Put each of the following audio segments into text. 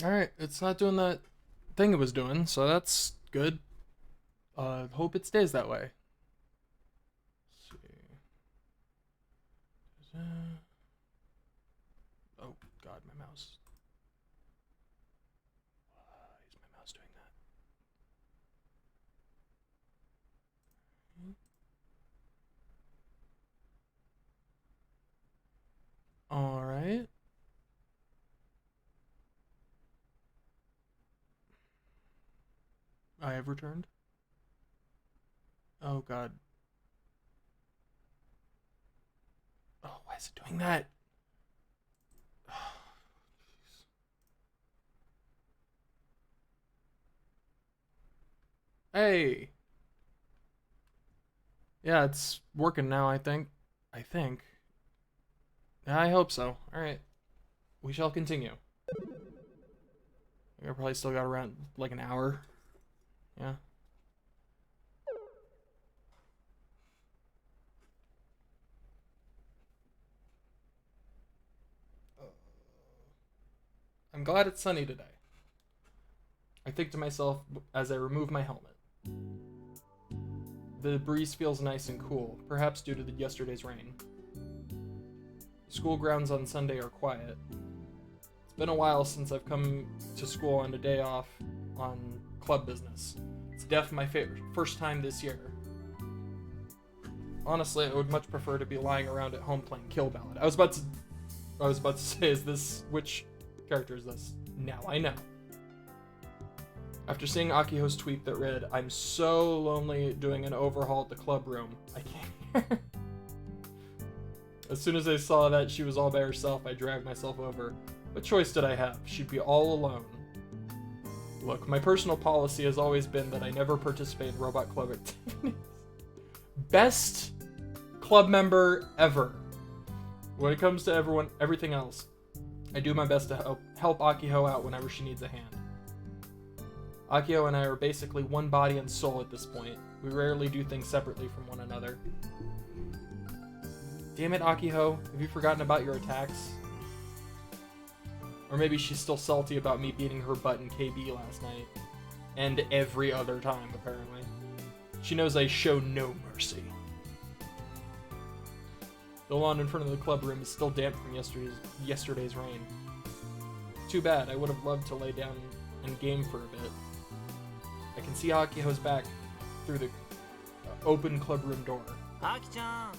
Alright, it's not doing that thing it was doing, so that's good. Hope it stays that way. Let's see. Oh, God, my mouse. Why is my mouse doing that? Alright. I have returned. Oh, God. Oh, why is it doing that? Hey! Yeah, it's working now, I think. I think. I hope so. Alright. We shall continue. I probably still got around like an hour. Yeah. I'm glad it's sunny today. I think to myself as I remove my helmet. The breeze feels nice and cool, perhaps due to yesterday's rain. School grounds on Sunday are quiet. It's been a while since I've come to school on a day off on club business. It's definitely my first time this year. Honestly, I would much prefer to be lying around at home playing Kill Ballad. I was about to say, is this, which character is this? Now I know. After seeing Akiho's tweet that read, "I'm so lonely doing an overhaul at the club room, I can't." As soon as I saw that she was all by herself, I dragged myself over. What choice did I have? She'd be all alone. Look, my personal policy has always been that I never participate in robot club activities. Best club member ever. When it comes to everything else, I do my best to help Akiho out whenever she needs a hand. Akiho and I are basically one body and soul at this point. We rarely do things separately from one another. Damn it, Akiho, have you forgotten about your attacks? Or maybe she's still salty about me beating her butt in KB last night. And every other time, apparently. She knows I show no mercy. The lawn in front of the club room is still damp from yesterday's rain. Too bad, I would have loved to lay down and game for a bit. I can see Akiho's back through the open clubroom door. Aki-chan!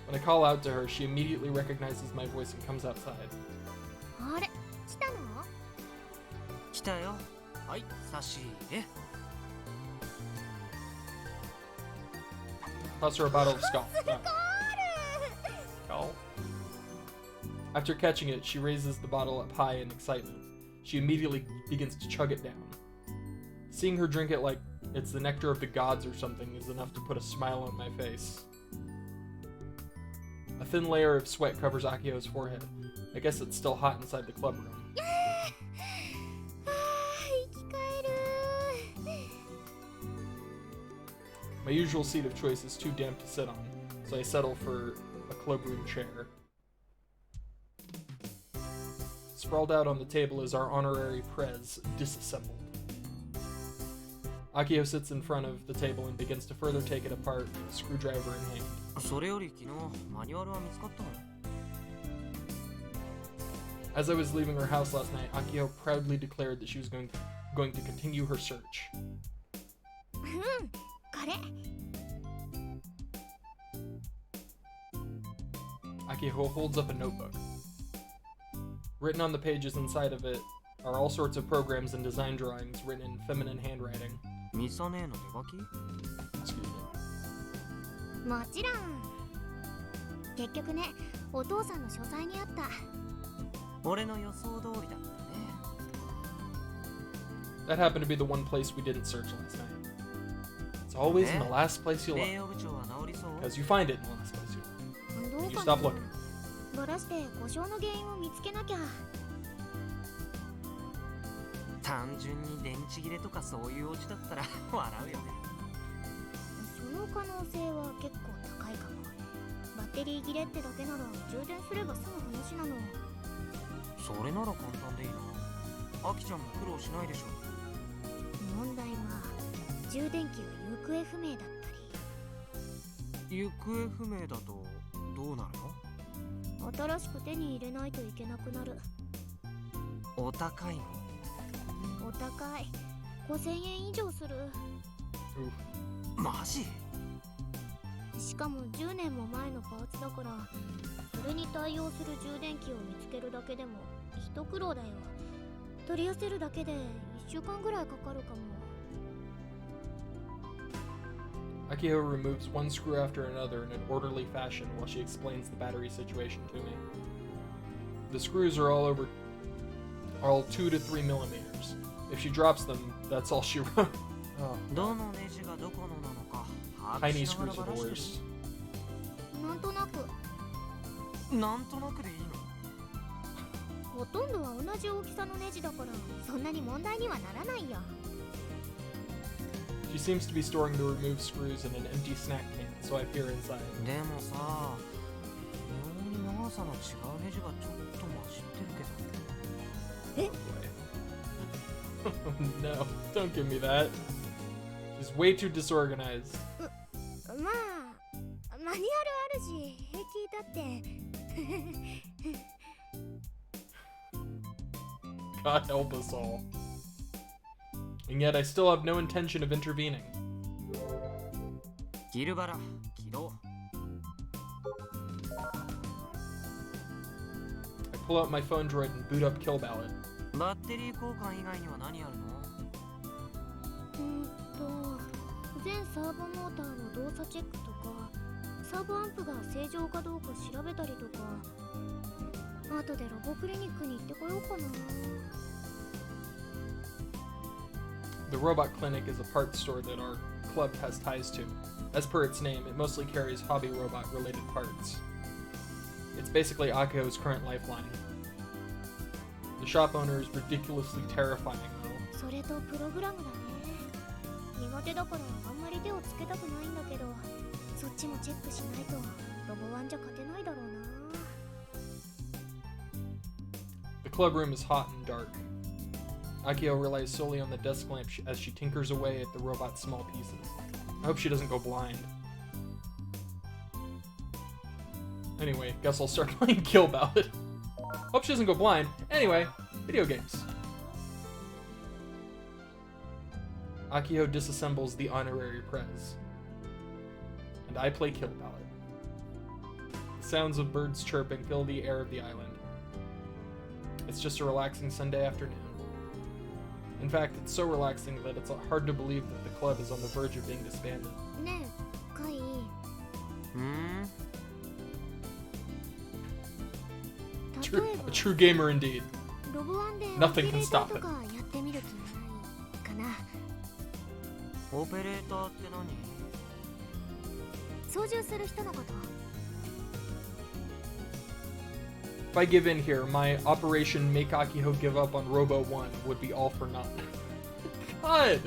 When I call out to her, she immediately recognizes my voice and comes outside. あれ、来たの？来たよ。はい、差し入れ。Toss her a bottle of Skull. Skull. After catching it, she raises the bottle up high in excitement. She immediately begins to chug it down. Seeing her drink it like it's the nectar of the gods or something is enough to put a smile on my face. A thin layer of sweat covers Akiho's forehead. I guess it's still hot inside the club room. My usual seat of choice is too damp to sit on, so I settle for a clubroom chair. Sprawled out on the table is our honorary prez, disassembled. Akiho sits in front of the table and begins to further take it apart, screwdriver in hand. それより昨日マニュアルは見つかったの？ As I was leaving her house last night, Akiho proudly declared that she was going to continue her search. これ。Akiho holds up a notebook. Written on the pages inside of it are all sorts of programs and design drawings written in feminine handwriting. ミサ姉の手書き？ Excuse me. もちろん。結局ね、お父さんの書斎にあった。俺の予想通りだったね。That happened to be the one place we didn't search last night. It's always in the last place you look. 名誉部長は治りそう？ Because you find it in the last place you look. どう You か stop な。 looking. バラして故障の原因を見つけなきゃ。単純に電池切れとかそういうオチだったら笑うよね。その可能性は結構高いかも。バッテリー切れってだけなら充電すれば済む話なの。それなら簡単でいいな。アキちゃんも苦労しないでしょ。問題は充電器が行方不明だったり、行方不明だとどうなるの？新しく手に入れないといけなくなる。お高いの？お高い。5000円以上する。マジ？しかも10年も前のパーツだから、それに対応する充電器を見つけるだけでも一苦労だよ。取り寄せるだけで1週間ぐらいかかるかも。Akio removes one screw after another in an orderly fashion while she explains the battery situation to me. The screws are all 2 to 3 millimeters. If she drops them, that's all she wrote. Oh. どのネジがどこのなのか把握 Tiny しなが screws ら are バ the ラして worst. なんとなく。る。なんとなくでいいの？ほとんどは同じ大きさのネジだから、そんなに問題にはならないよ。She seems to be storing the removed screws in an empty snack can, so I peer inside. でもさ、妙に長さの違うネジがちょっと混じってるけど。Oh no, don't give me that. She's way too disorganized. まあ、マニュアルあるし、平気だって。God help us all. And yet I still have no intention of intervening. ギルバラ起動。I pull out my phone droid and boot up Kill Ballad. バッテリー交換以外には何あるの？全サーボモーターの動作チェックとか、サーボアンプが正常かどうか調べたりとか、後でロボクリニックに行ってこようかな。The robot clinic is a parts store that our club has ties to. As per its name, it mostly carries hobby robot related parts. It's basically Akio's current lifeline. The shop owner is ridiculously terrifying though. それとプログラムだね。苦手だからあんまり手をつけたくないんだけど、そっちもチェックしないとロボワンじゃ勝てないだろうな。The club room is hot and dark. Akio relies solely on the desk lamp as she tinkers away at the robot's small pieces. I hope she doesn't go blind. Anyway, guess I'll start playing Kill Ballad. Hope she doesn't go blind. Anyway, video games. Akio disassembles the honorary prez. And I play Kill Ballad. The sounds of birds chirping fill the air of the island. It's just a relaxing Sunday afternoon. In fact, it's so relaxing that it's hard to believe that the club is on the verge of being disbanded. ねえ、カイ。A true gamer indeed. ロボワンで Nothing can stop オペレーターとかやってみる気ないかな。オペレーターって操縦する人のこと。If I give in here, my Operation Make Akio Give Up on Robo 1 would be all for naught. God!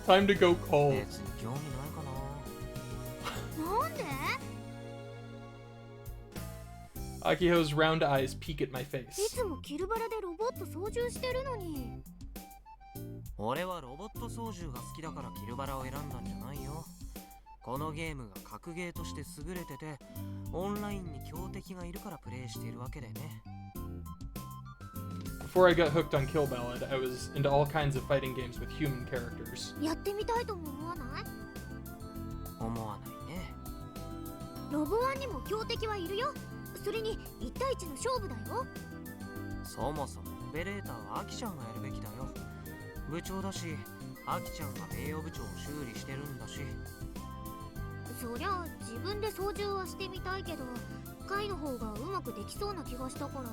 Time to go 何？ cold. 別に興味ないかな。なんで？ Akio's round eyes peek at my い face. つもキルバラでロボット操縦してるのに。俺はロボット操縦が好きだからキルバラを選んだんじゃないよ。このゲームが格ゲーとして優れてて、オンラインに強敵がいるからプレイしているわけでね。Before I got hooked on Kill Ballad, I was into all kinds of fighting games with human characters. やってみたいとも思わない？思わないね。ロボワンにも強敵はいるよ。それに1対1の勝負だよ。そもそもオペレーターはアキちゃんがやるべきだよ。部長だし、アキちゃんが名誉部長を修理してるんだし。そりゃ自分で操縦はしてみたいけど、カイの方がうまくできそうな気がしたから。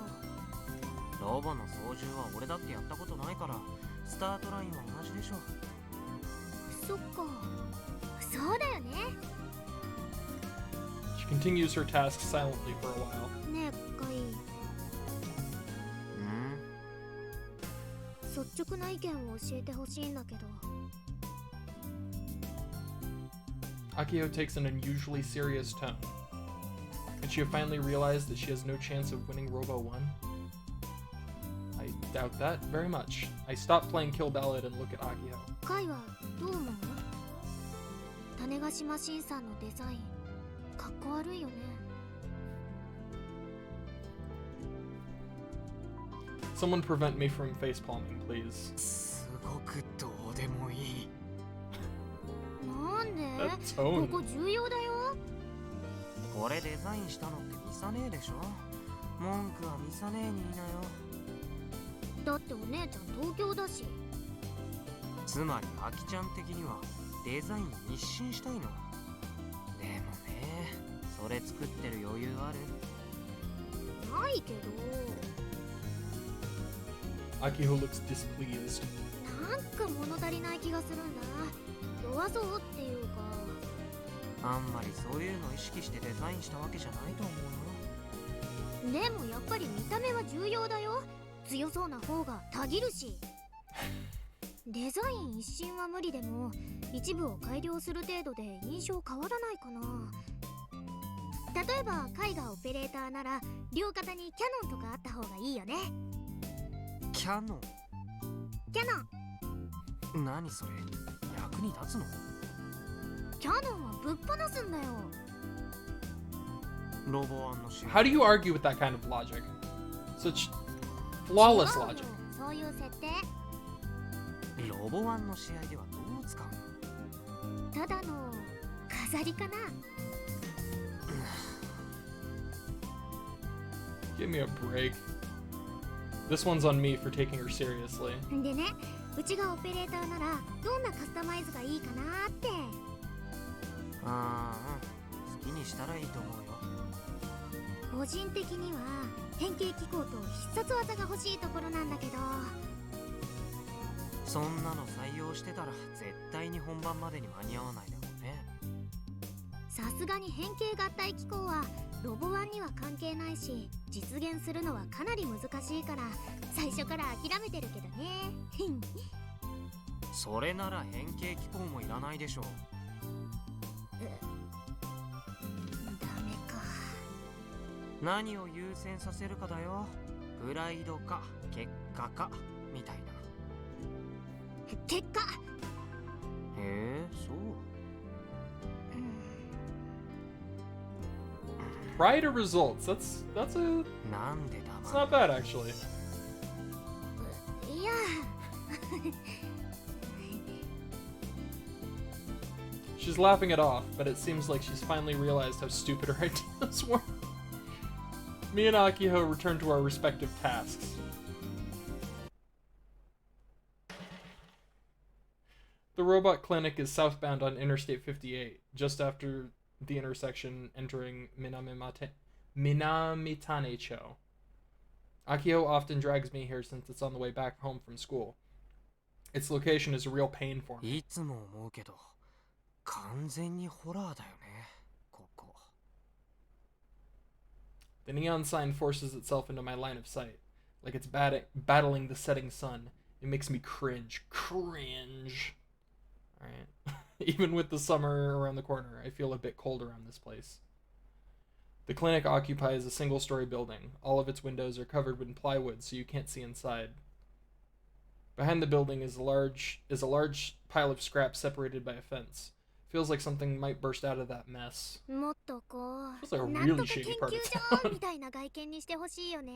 ロボの操縦は俺だってやったことないから、スタートラインは同じでしょ。そっか、そうだよね。She continues her task silently for a while. ねえカイ、率直な意見を教えてほしいんだけど。Akio takes an unusually serious tone. Could she have finally realized that she has no chance of winning Robo 1? I doubt that very much. I stop playing Kill Ballad and look at Akio. カイはどう思う？種子島新さんのデザインかっこ悪いよね。 Someone prevent me from facepalming, please. すごくどうでもいい。なんで？ That こ tone. こ重要だよ。これデザインしたのってミサ姉でしょ。文句はミサ姉に言いなよ。だってお姉ちゃん東京だし。つまりアキちゃん的にはデザイン一新したいの。でもね、それ作ってる余裕ある？ないけど。 Akio looks displeased. なんか物足りない気がするんだ。弱そうっていうか。あんまりそういうの意識してデザインしたわけじゃないと思うよ。でもやっぱり見た目は重要だよ。強そうな方がたぎるし。デザイン一新は無理でも一部を改良する程度で印象変わらないかな。例えば絵画オペレーターなら両肩にキャノンとかあった方がいいよね。キャノン？キャノン？何それ？役に立つの？キャノンはぶっ放すんだよ。ロボワンの試合。 How do you argue with that kind of logic? Such flawless 違うよ logic. そういう設定。ロボワンの試合ではどう使うの？ただの飾りかな。 Give me a break. This one's on me for taking her seriously. でね、うちがオペレーターならどんなカスタマイズがいいかなって。ああ、好きにしたらいいと思うよ。個人的には変形機構と必殺技が欲しいところなんだけど。そんなの採用してたら絶対に本番までに間に合わないだろうね。さすがに変形合体機構はロボワンには関係ないし、実現するのはかなり難しいから最初から諦めてるけどね。それなら変形機構もいらないでしょう。ダメか。何を優先させるかだよ。プライドか結果かみたいな。結果。へえ、そう。Pride or results? That's a なんで it's だ not bad actually. いや。 She's laughing it off, but it seems like she's finally realized how stupid her ideas were. Me and Akio return to our respective tasks. The robot clinic is southbound on Interstate 58, just after the intersection entering Minamitane-cho. Akio often drags me here since it's on the way back home from school. Its location is a real pain for me. いつも思うけど、完全にホラーだよね、ここ。The neon sign forces itself into my line of sight, like it's battling the setting sun. It makes me cringe. Cringe. Alright. Even with the summer around the corner, I feel a bit cold around this place. The clinic occupies a single-story building. All of its windows are covered with plywood, so you can't see inside. Behind the building is a large pile of scrap separated by a fence. Feels like something might burst out of that mess. もっとこう、 Feels like a なんと really か研 shady part 究 of 所 town. みたいな外見にしてほしいよね。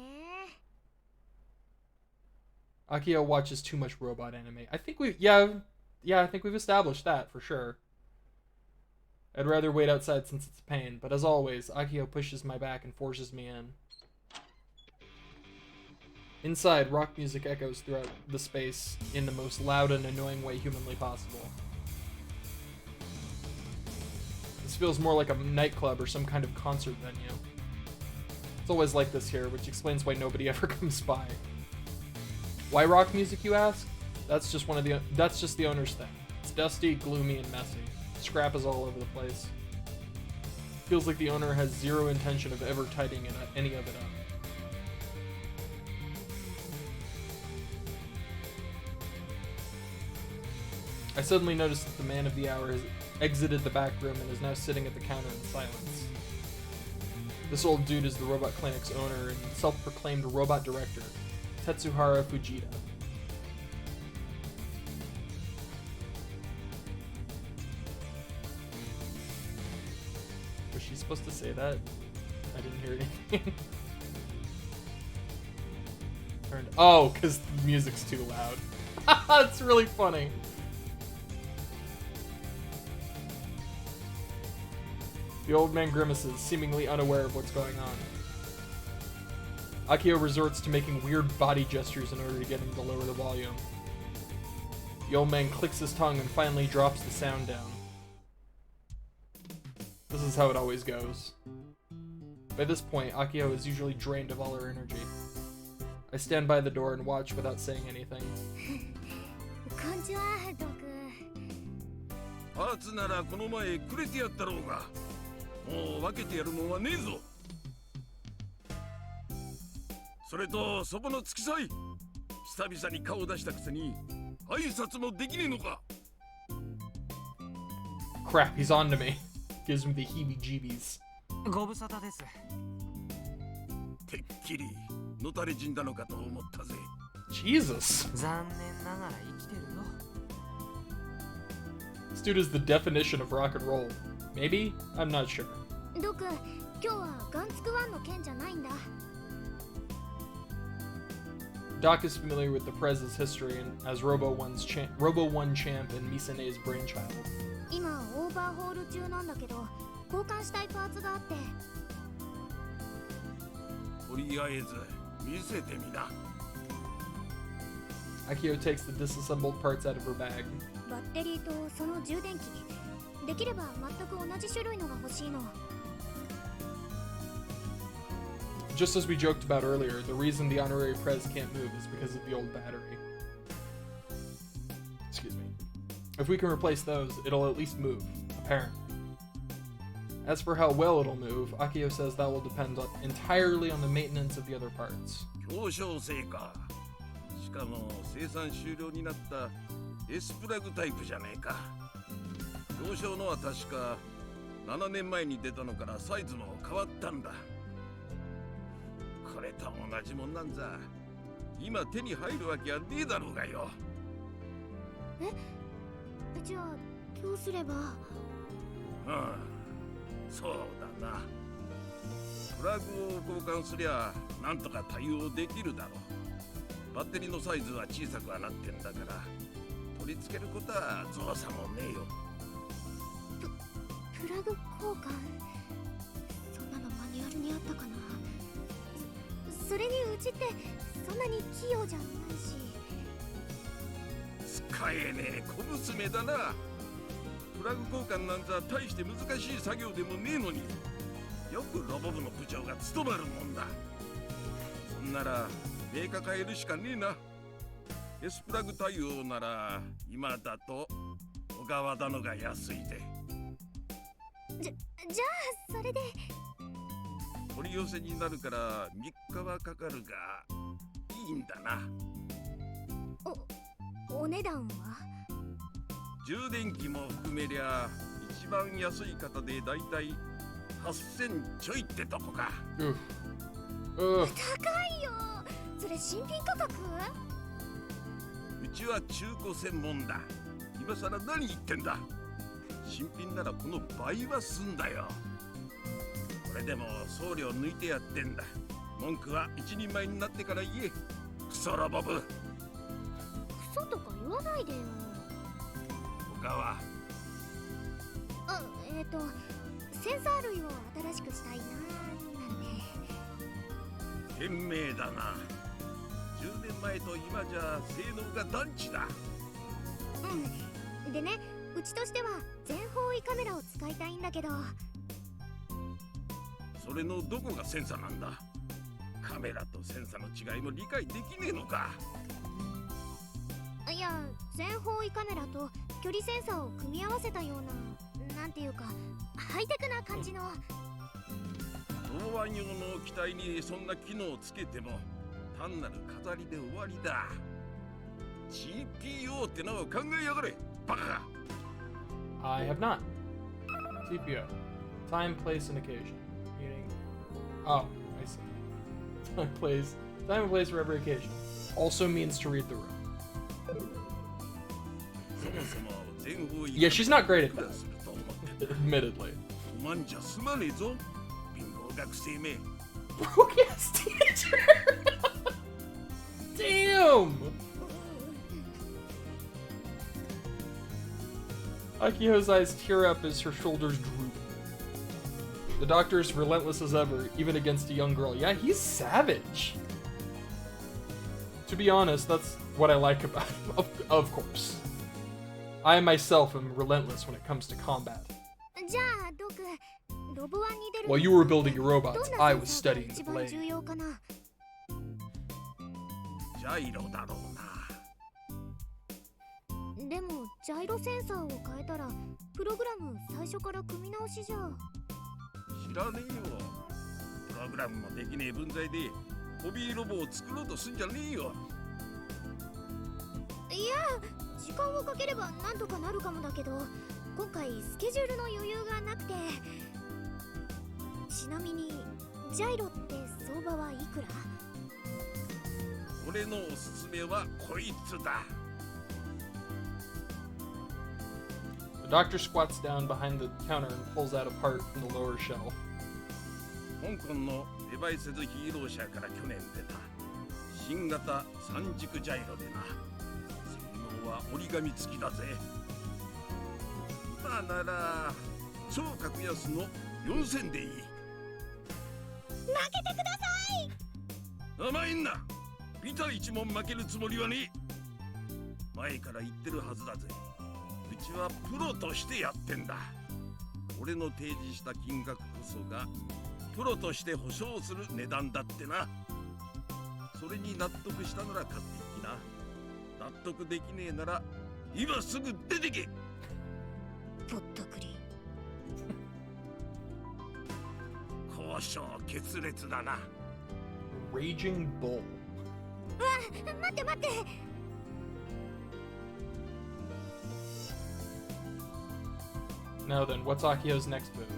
Akio watches too much robot anime. I think I think we've established that for sure. I'd rather wait outside since it's a pain, but as always, Akio pushes my back and forces me in. Inside, rock music echoes throughout the space in the most loud and annoying way humanly possible. This feels more like a nightclub or some kind of concert venue. It's always like this here, which explains why nobody ever comes by. Why rock music, you ask? That's just the owner's thing. It's dusty, gloomy, and messy. Scrap is all over the place. Feels like the owner has zero intention of ever tidying any of it up. I suddenly noticed that the man of the hour has exited the back room and is now sitting at the counter in silence. This old dude is the robot clinic's owner and self-proclaimed robot director. Tetsuhara Fujita. Was she supposed to say that? I didn't hear anything. Oh, because the music's too loud. It's really funny. The old man grimaces, seemingly unaware of what's going on. Akio resorts to making weird body gestures in order to get him to lower the volume. The old man clicks his tongue and finally drops the sound down. This is how it always goes. By this point, Akio is usually drained of all her energy. I stand by the door and watch without saying anything. こんにちは、ドク。パーツならこの前くれてやったろうが。もう分けてやるもんはねえぞ。それとそこの付き添い、久々に顔出したくせに挨拶もできねえのか。Crap, he's on to me. Gives me the heebie-jeebies. ご無沙汰です。てっきりのたれ死んだのかと思ったぜ。Jesus. 残念ながら生きてるよ。 This dude is the definition of rock and roll. Maybe? I'm not sure. ドク、今日はガンツクワンの件じゃないんだ。Doc is familiar with the Prez's history and as Robo-1 champ and Misane's brainchild. 今オーバーホール中なんだけど、交換したいパーツがあって。とりあえず見せてみな。Akio takes the disassembled parts out of her bag. バッテリーとその充電器。できれば全く同じ種類のが欲しいの。Just as we joked about earlier, the reason the honorary Prez can't move is because of the old battery. Excuse me. If we can replace those, it'll at least move, apparently. As for how well it'll move, Akio says that will depend entirely on the maintenance of the other parts. 表彰成か。しかも生産終了になったSプラグタイプじゃねえか。表彰のは確か7年前に出たのからサイズも変わったんだ。これと同じもんなんざ今手に入るわけはねえだろうがよ。え、じゃあどうすれば。そうだな。プラグを交換すりゃなんとか対応できるだろう。バッテリーのサイズは小さくはなってんだから取り付けることは造作もねえよ。プラグ交換、そんなのマニュアルにあったかな。それにうちってそんなに器用じゃないし。使えねえ小娘だな。プラグ交換なんざ大して難しい作業でもねえのによくロボ部の部長が務まるもんだ。そんならメーカー変えるしかねえな。Sプラグ対応なら今だと小川だのが安いで。じゃあそれで。取り寄せになるから3日はかかるがいいんだな。お値段は？充電器も含めりゃ一番安い方でだいたい8000ちょいってとこか。高いよ。それ新品価格？うちは中古専門だ。今さら何言ってんだ。新品ならこの倍はすんだよ。これでも送料抜いてやってんだ。文句は一人前になってから言え。クソロボブ。クソとか言わないでよ。他は？センサー類を新しくしたいななんて。賢明だな。10年前と今じゃ性能が団地だ。でね、うちとしては全方位カメラを使いたいんだけど。それのどこがセンサなんだ。カメラとセンサの違いも理解できねえのか。いや、全方位カメラと距離センサーを組み合わせたような、なんていうかハイテクな感じの。答案用の機体にそんな機能をつけても単なる飾りで終わりだ。 GPO ってのを考えやがれバカが。 I have not. TPO. Time, place, and occasion. Meaning... Oh, I see. Time, place for every occasion. also means to read the room. そもそも全方位 Yeah, she's not great at クラ that, すると思ってた admittedly. おまんじゃすまねえぞ貧乏学生め Broke ass teenager! Damn! Akiho's eyes tear up as her shoulders droop. The doctor is relentless as ever, even against a young girl. Yeah, he's savage. To be honest, that's what I like about him, of course. I myself am relentless when it comes to combat. じゃあドク、ロボワンに出る While you were building your ど robots, んな I セン was サーが studying 一 the 番 blade. 重要かな。ジャイロだろうなでもジャイロセンサーを変えたらプログラム最初から組み直しじゃ。知らねえよプログラムもできねえ分際でホビーロボを作ろうとすんじゃねえよいや、時間をかければなんとかなるかもだけど、今回スケジュールの余裕がなくて。ちなみにジャイロって相場はいくら？俺のおすすめはこいつだ The doctor squats down behind the counter and pulls out a part from the lower shelf. 香港のデバイスズヒーロー社から去年出た新型三軸ジャイロでな性能は折り紙付きだぜ今なら超格安の4000でいい負けてください。甘いんなビタ一問負けるつもりはね前から言ってるはずだぜうちはプロとしてやってんだ俺の提示した金額こそがプロとして保証する値段だってなそれに納得したなら買っていきな納得できねえなら今すぐ出てけぽったくり。交渉決裂だな Raging Bull. 待って待って。Now then, what's Akiho's next move?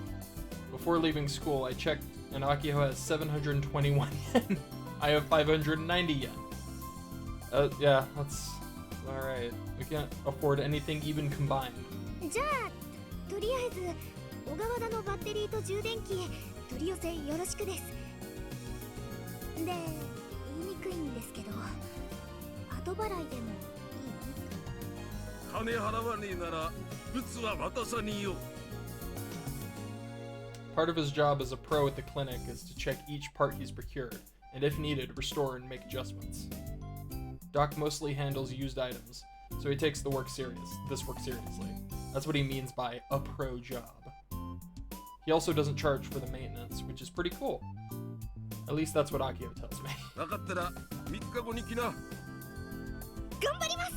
Before leaving school, I checked, and Akiho has 721 yen. I have 590 yen. Yeah, that's alright. We can't afford anything even combined. じゃあとりあえず小川田のバッテリーと充電器取り寄せよろしくです。で、言いにくいんですけど、後払いでもいい？金払わねえなら物は渡さねえよ Part of his job as a pro at the clinic is to check each part he's procured, and if needed, restore and make adjustments. Doc mostly handles used items, so he takes this work seriously. That's what he means by a pro job. He also doesn't charge for the maintenance, which is pretty cool. At least that's what Akio tells me. 分かったら3日後に来な頑張ります。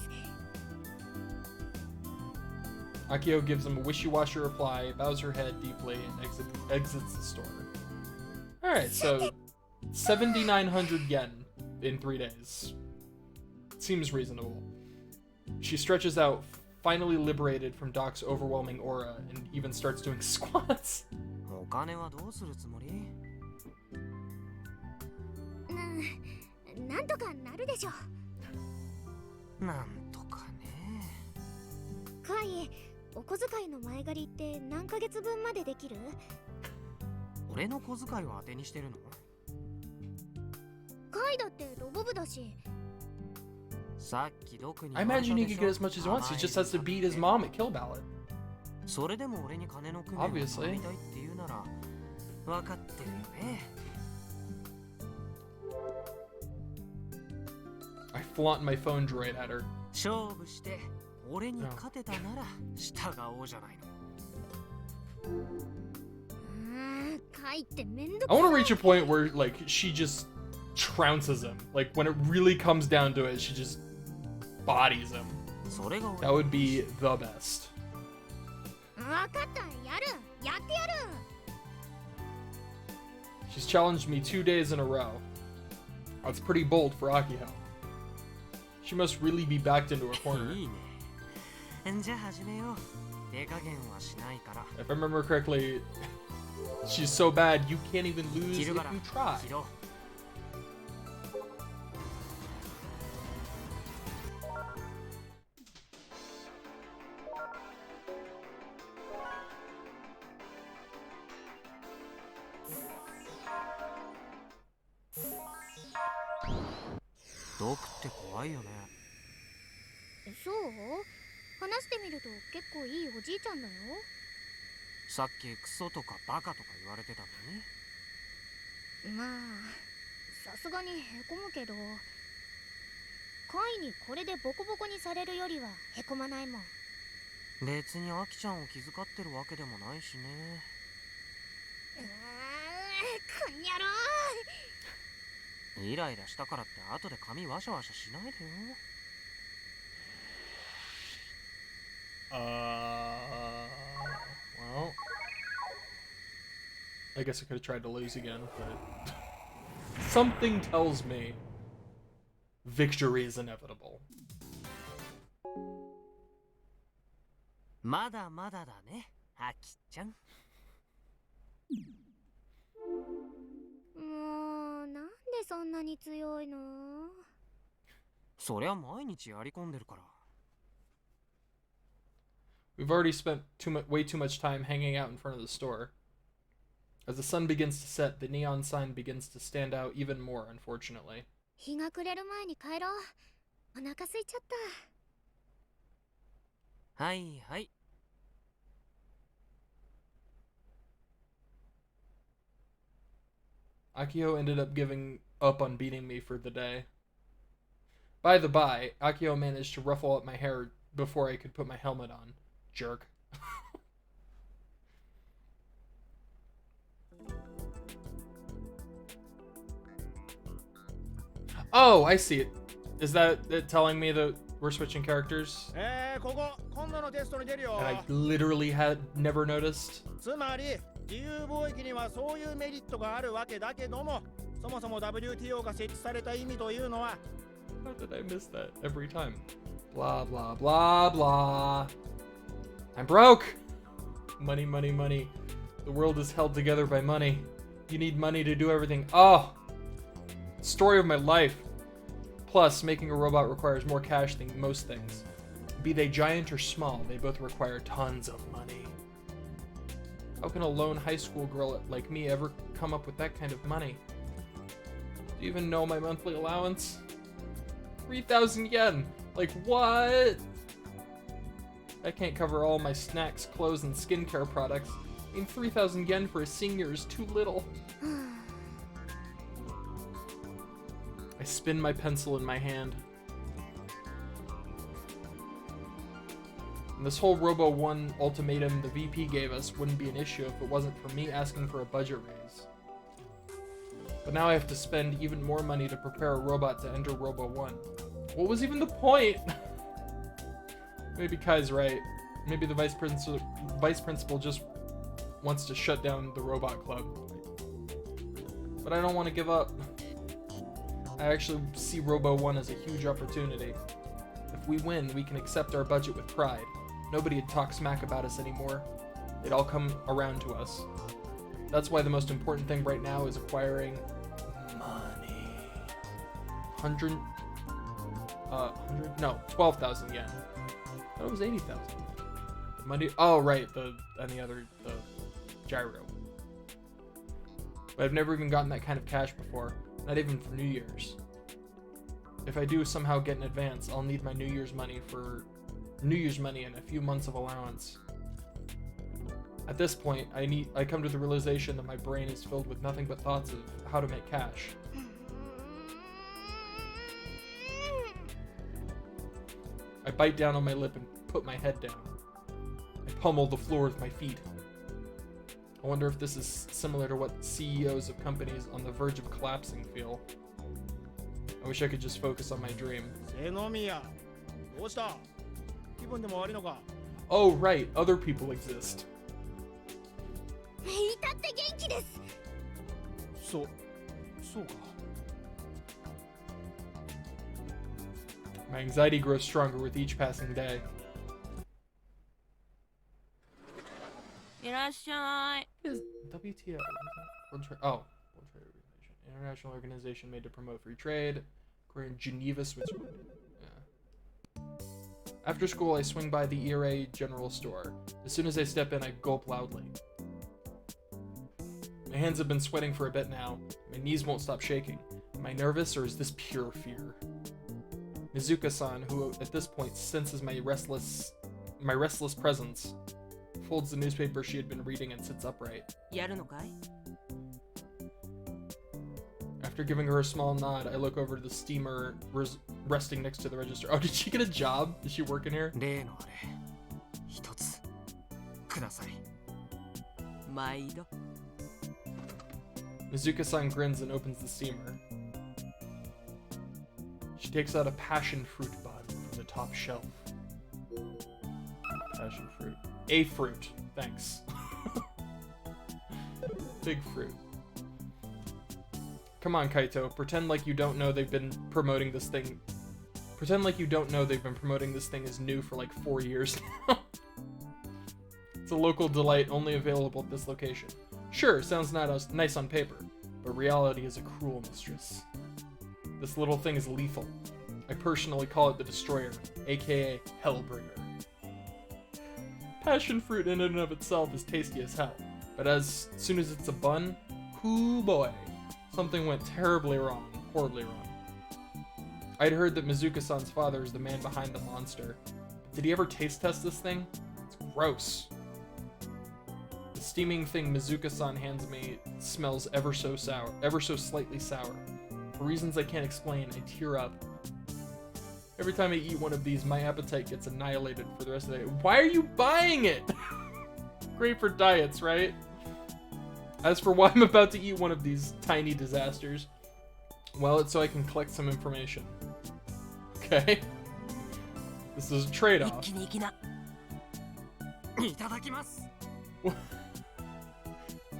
Akio gives him a wishy-washy reply, bows her head deeply, and exits the store. Alright, so 7,900 yen in 3 days. Seems reasonable. She stretches out, finally liberated from Doc's overwhelming aura, and even starts doing squats. お金はどうするつもり？なんとかなるでしょ。なんとかね。カイ、お小遣いの前借りって何ヶ月分までできる？俺の小遣いを当てにしてるの？カイだってロボ部だし。さっきどこに I imagine he could get as much as he wants. He just has to beat his mom at Kill Ballot. それでも俺に金の工面を守りたいって言うなら分かってるよね。I flaunt my phone droid at her. 勝負して俺に勝てたなら従おうじゃないの。カイってめんどく I さい。 want to reach a point where, like, she just trounces him. Like, when it really comes down to it, she just bodies him. それが That would be the best. 分かった、やる、やってやる。 She's challenged me 2 days in a row. That's pretty bold for Akiho. She must really be backed into a corner. いいね。じゃあ始めよう。手加減はしないから。 If I remember correctly, she's so bad you can't even lose 切 if るから you try. 切ろう。毒って怖いよね。そう？話してみると結構いいおじいちゃんだよ。さっきクソとかバカとか言われてたのに。まあさすがにへこむけど、カイにこれでボコボコにされるよりはへこまないもん。別にアキちゃんを気遣ってるわけでもないしね。こんにゃろイライラしたからって後で髪ワシャワシャしないでよ。Well, I guess I could have tried to lose again, but something tells me victory is inevitable. まだまだだね、アキちゃん。もうなんでそんなに強いの？そりゃ毎日やり込んでるから。We've already spent way too much time hanging out in front of the store. As the sun begins to set, the neon sign begins to stand out even more, unfortunately. 日が暮れる前に帰ろう。お腹空いちゃった。はいはい。Akio ended up giving up on beating me for the day. By the by, Akio managed to ruffle up my hair before I could put my helmet on. Jerk. Oh, I see it. Is that it telling me that we're switching characters? And I literally had never noticed. つまり自由貿易にはそういうメリットがあるわけだけども、そもそも WTO が設置された意味というのは How did I miss that every time? Blah, blah, blah, blah. I'm broke! Money, money, money. The world is held together by money. You need money to do everything. Oh! Story of my life. Plus, making a robot requires more cash than most things. Be they giant or small, they both require tons of money. How can a lone high school girl like me ever come up with that kind of money? Do you even know my monthly allowance? 3,000 yen! Like, what? I can't cover all my snacks, clothes, and skincare products. I mean, 3,000 yen for a senior is too little. I spin my pencil in my hand. And this whole Robo 1 ultimatum the VP gave us wouldn't be an issue if it wasn't for me asking for a budget raise. But now I have to spend even more money to prepare a robot to enter Robo 1. What was even the point? Maybe Kai's right. Maybe the vice principal just wants to shut down the robot club. But I don't want to give up. I actually see Robo 1 as a huge opportunity. If we win, we can accept our budget with pride. Nobody would talk smack about us anymore. They'd all come around to us. That's why the most important thing right now is acquiring money. 12,000 yen. I thought it was 80,000. Money. Oh, right. The gyro. But I've never even gotten that kind of cash before. Not even for New Year's. If I do somehow get an advance, I'll need my New Year's money and a few months of allowance. At this point, I come to the realization that my brain is filled with nothing but thoughts of how to make cash. I bite down on my lip and put my head down. I pummel the floor with my feet. I wonder if this is similar to what CEOs of companies on the verge of collapsing feel. I wish I could just focus on my dream. 瀬宮、どうした？気分でも悪いのか？ Oh, right, other people exist. いたって元気です。そうか。 My anxiety grows stronger with each passing day. いらっしゃい。 Is WTO? World Trade Organization. International organization made to promote free trade. According to Geneva, Switzerland. Yeah. After school, I swing by the ERA general store. As soon as I step in, I gulp loudly. My hands have been sweating for a bit now. My knees won't stop shaking. Am I nervous, or is this pure fear? Mizuka-san, who at this point senses my restless presence, folds the newspaper she had been reading and sits upright. やるのかい? After giving her a small nod, I look over to the steamer resting next to the register. Oh, did she get a job? Does she work in here? 例のあれ、一つください。毎度。Mizuka-san grins and opens the steamer. She takes out a passion fruit bun from the top shelf. Passion fruit. A fruit. Thanks. Big fruit. Come on, Kaito. Pretend like you don't know they've been promoting this thing. Pretend like you don't know they've been promoting this thing as new for like 4 years now. It's a local delight only available at this location. Sure, sounds nice on paper, but reality is a cruel mistress. This little thing is lethal. I personally call it the Destroyer, aka Hellbringer. Passion fruit in and of itself is tasty as hell, but as soon as it's a bun, hoo boy, something went horribly wrong. I'd heard that Mizuka-san's father is the man behind the monster. Did he ever taste test this thing? It's gross. The steaming thing Mizuka-san hands me smells ever so slightly sour. For reasons I can't explain, I tear up. Every time I eat one of these, my appetite gets annihilated for the rest of the day. Why are you buying it? Great for diets, right? As for why I'm about to eat one of these tiny disasters, well, it's so I can collect some information. Okay? This is a trade-off. 一気に行きな。いただきます。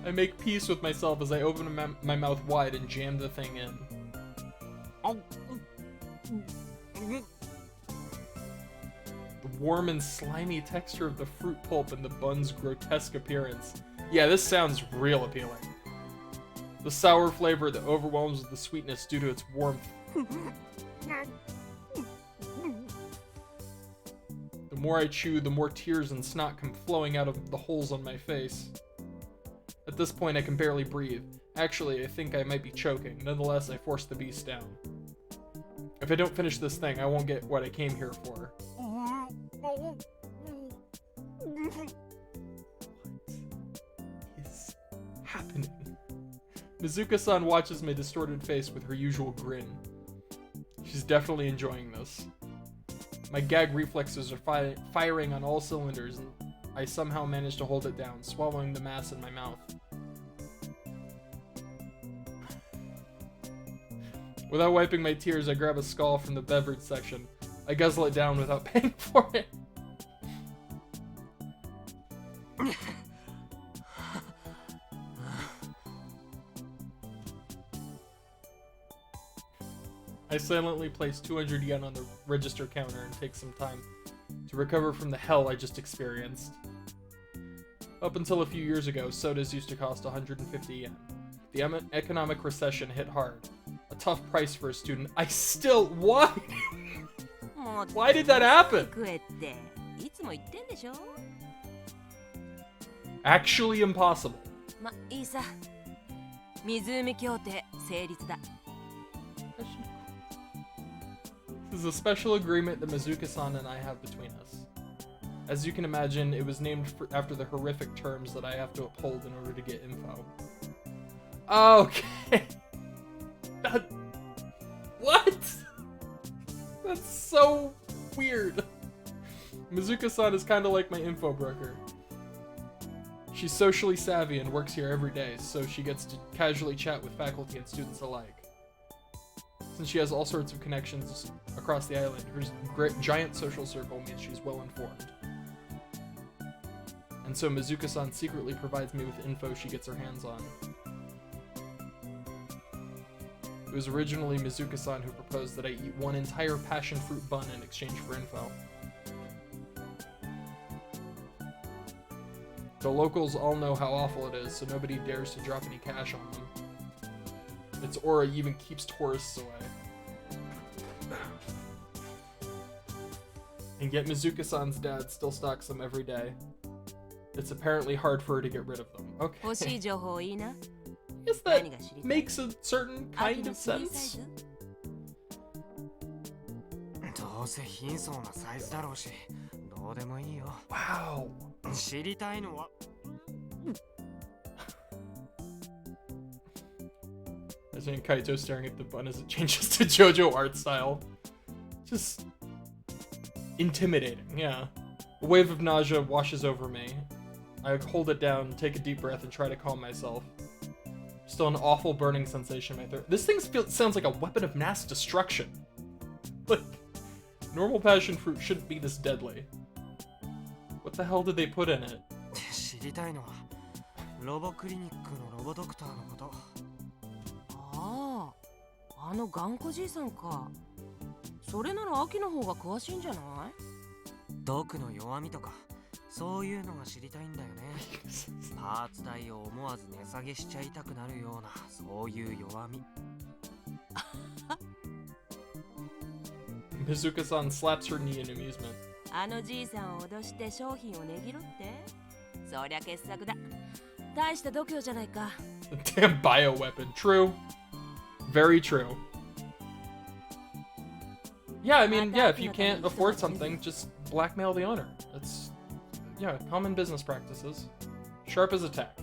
I make peace with myself as I open my mouth wide and jam the thing in. The warm and slimy texture of the fruit pulp and the bun's grotesque appearance. Yeah, this sounds real appealing. The sour flavor that overwhelms with the sweetness due to its warmth. The more I chew, the more tears and snot come flowing out of the holes on my face. At this point, I can barely breathe. Actually, I think I might be choking. Nonetheless, I force the beast down. If I don't finish this thing, I won't get what I came here for. What is happening? Mizuka-san watches my distorted face with her usual grin. She's definitely enjoying this. My gag reflexes are firing on all cylinders, and I somehow manage to hold it down, swallowing the mass in my mouth. Without wiping my tears, I grab a skull from the beverage section. I guzzle it down without paying for it. I silently place 200 yen on the register counter and take some time to recover from the hell I just experienced. Up until a few years ago, sodas used to cost 150 yen. The economic recession hit hard. A tough price for a student. Why? Why did that happen? Actually impossible. ま、いいさ。湖協定成立だ。This is a special agreement that Mizuka-san and I have between us. As you can imagine, it was named after the horrific terms that I have to uphold in order to get info. Okay. What? That's so weird. Mizuka-san is kind of like my info broker. She's socially savvy and works here every day, so she gets to casually chat with faculty and students alike. Since she has all sorts of connections across the island, her giant social circle means she's well informed. And so Mizuka-san secretly provides me with info she gets her hands on. It was originally Mizuka-san who proposed that I eat one entire passion fruit bun in exchange for info. The locals all know how awful it is, so nobody dares to drop any cash on them. Its aura even keeps tourists away. And yet Mizuka-san's dad still stocks them every day. It's apparently hard for her to get rid of them. Okay. 欲しい情報いいな。 Yes, that makes a certain kind of sense. どうせ貧相なサイズだろうし、どうでもいいよ。 Wow. 知りたいのは As in Kaito staring at the bun as it changes to JoJo art style. Just intimidating, yeah. A wave of nausea washes over me. I hold it down, take a deep breath, and try to calm myself. Still an awful burning sensation in my throat. This thing sounds like a weapon of mass destruction. Like, normal passion fruit shouldn't be this deadly. What the hell did they put in it? 知りたいのはロボクリニックのロボドクターのこと。ああ、あの頑固じいさんか。それなら秋の方が詳しいんじゃない？毒の弱みとかそういうのが知りたいんだよね。パーツ代を思わず値下げしちゃいたくなるようなそういう弱み。Mizuka-san slaps her knee in amusement. あのじいさんを脅して商品を値切ろって？そりゃ傑作だ。大した度胸じゃないか。Damn bioweapon. True. Very true. Yeah, I mean, yeah, if you can't afford something, just blackmail the owner. That's, yeah, common business practices. Sharp as a tack.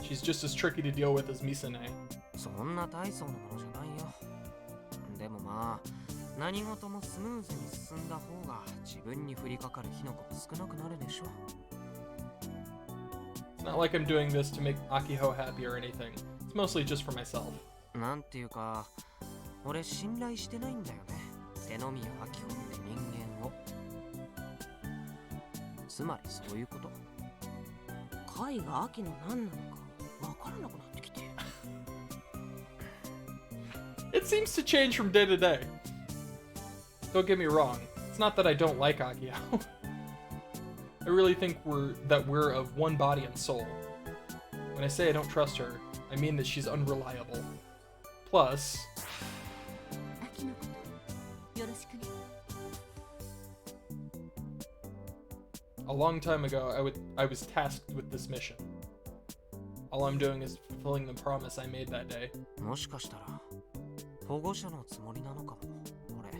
She's just as tricky to deal with as Misane. そんな大層なものじゃないよ。でもまあ何事もスムーズに進んだ方が自分に降りかかる火の粉も少なくなるでしょ。 It's not like I'm doing this to make Akiho happy or anything. It's mostly just for myself. なんていうか俺信頼してないんだよね。瀬宮明子って人間を。つまりそういうこと。貝が秋の何なのかわからなくなってきて。It seems to change from day to day. Don't get me wrong. It's not that I don't like Akiho. I really think we're of one body and soul. When I say I don't trust her, I mean that she's unreliable. Plus, 秋のことよろしくね。 a long time ago, I was tasked with this mission. All I'm doing is fulfilling the promise I made that day. もしかしたら保護者のつもりなのかも。俺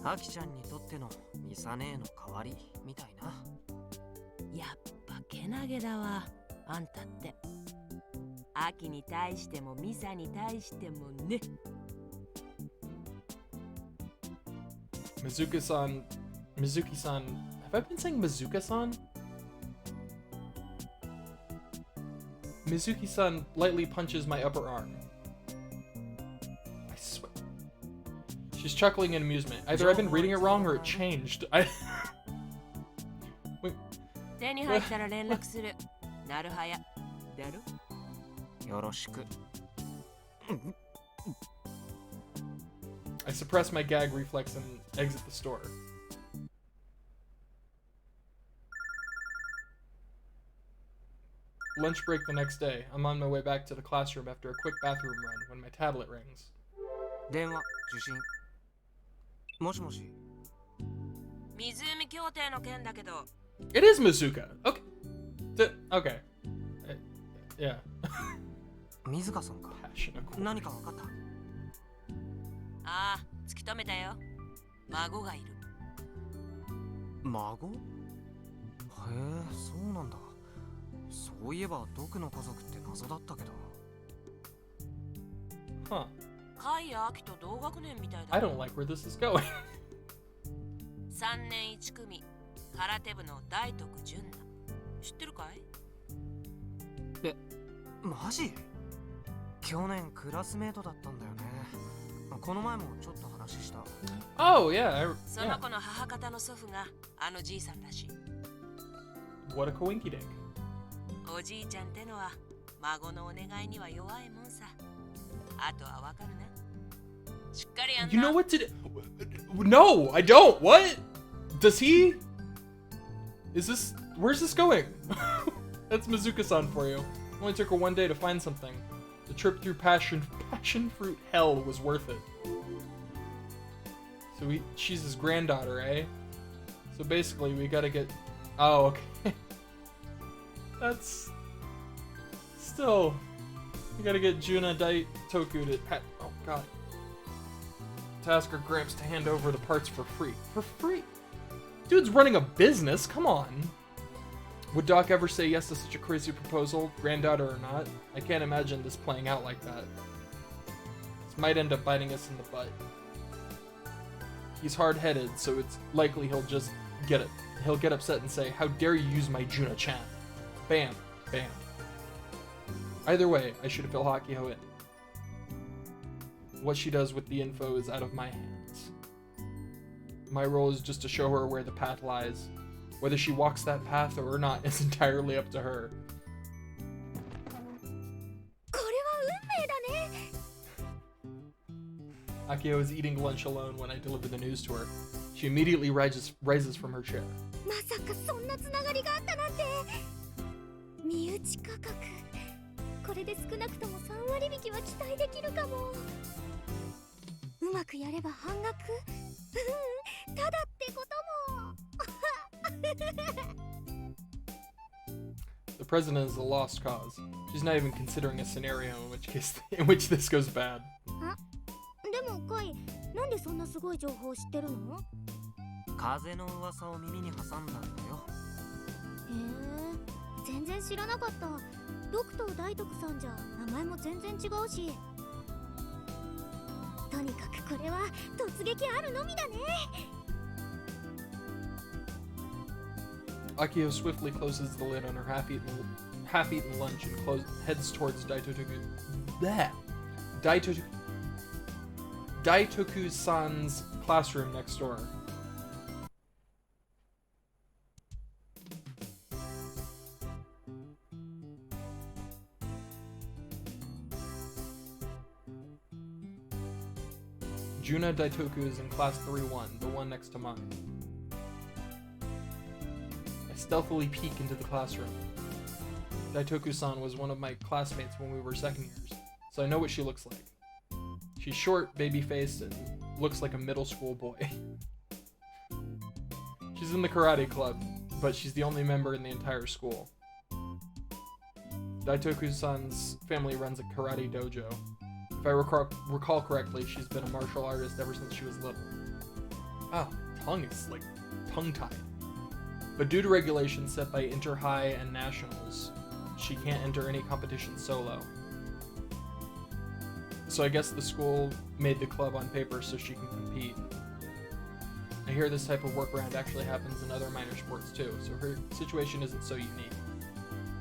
アキちゃんにとってのミサ姉の代わりみたいな。やっぱけなげだわ、あんたって。秋に対してもミサに対してもね。Mizuki-san, have I been saying Mizuka-san? Mizuki-san lightly punches my upper arm. I swear. She's chuckling in amusement. Either I've been reading it wrong or it changed. Wait. 手に入ったら連絡する。なるはや。だろ？よろしく。 I suppress my gag reflex and exit the store. Lunch break the next day. I'm on my way back to the classroom after a quick bathroom run when my tablet rings. 電話受信。もしもし。湖協定の件だけど。It is Mizuka. Okay. Okay. Yeah. 水香さんか。Passion accord. 何か分かった？ああ、突き止めたよ。孫がいる。孫？へえ、そうなんだ。そういえば毒の家族って謎だったけど。Huh. カイやアキと同学年みたいだ。I don't like where this is going. 3年1組、空手部の大徳純奈。知ってるかい？え、マジ？去年クラスメートだったんだよね。この前もちょっと話した。Oh, yeah. その子の母方の祖父があのじいさんらしい。What a coinky dink. おじいちゃんってのは孫のお願いには弱いもんさ。あとはわかるな。しっかりやんな。You know what to do? No, I don't. What? Does he? Is this? Where's this going? That's Mizuka-san for you. Only took her one day to find something. The trip through passion fruit hell was worth it. So she's his granddaughter, eh? So basically, we gotta get. Oh, okay. That's still. We gotta get Juna Dai Toku to. Oh god. to ask her gramps to hand over the parts for free. For free? Dude's running a business, come on. Would Doc ever say yes to such a crazy proposal, granddaughter or not? I can't imagine this playing out like that. This might end up biting us in the butt. He's hard-headed, so it's likely he'll just get it. He'll get upset and say, "How dare you use my Juna-chan?" Bam, bam. Either way, I should fill Hakiho in. What she does with the info is out of my hands. My role is just to show her where the path lies. Whether she walks that path or not is entirely up to her. Akio is eating lunch alone when I deliver the news to her. She immediately rises from her chair. The president is a lost cause. She's not even considering a scenario in which this goes bad. でもカイ、なんでそんなすごい情報を知ってるの？風の噂を耳に挟んだんだよ。へえ、全然知らなかった。ドクター大徳さんじゃ名前も全然違うし。とにかくこれは突撃あるのみだね。Akio swiftly closes the lid on her half-eaten lunch and heads towards Daitoku-san's classroom next door. Juna Daitoku is in class 3-1, the one next to mine. I stealthily peek into the classroom. Daitoku-san was one of my classmates when we were second years, so I know what she looks like. She's short, baby-faced, and looks like a middle school boy. She's in the karate club, but she's the only member in the entire school. Daitoku-san's family runs a karate dojo. If I recall correctly, she's been a martial artist ever since she was little. Ah, tongue is like tongue-tied. But due to regulations set by inter-high and nationals, she can't enter any competition solo. So I guess the school made the club on paper so she can compete. I hear this type of workaround actually happens in other minor sports too, so her situation isn't so unique.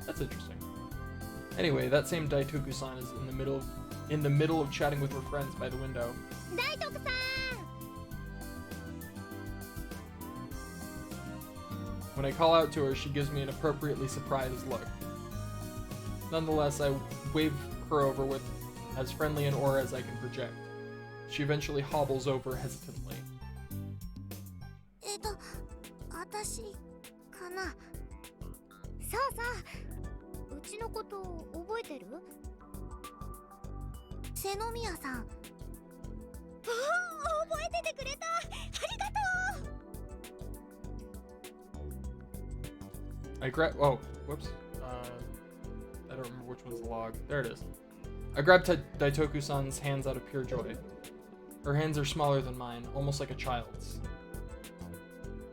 That's interesting. Anyway, that same Daitoku-san is in the middle of chatting with her friends by the window. Daitoku-san! When I call out to her, she gives me an appropriately surprised look. Nonetheless, I wave her over with as friendly an aura as I can project. She eventually hobbles over hesitantly. 私かな。そうそう。うちのこと覚えてる？瀬宮さん。覚えててくれた。ありがとう。Oh, whoops. I don't remember which one's the log. There it is. I grabbed Daitoku-san's hands out of pure joy. Her hands are smaller than mine, almost like a child's.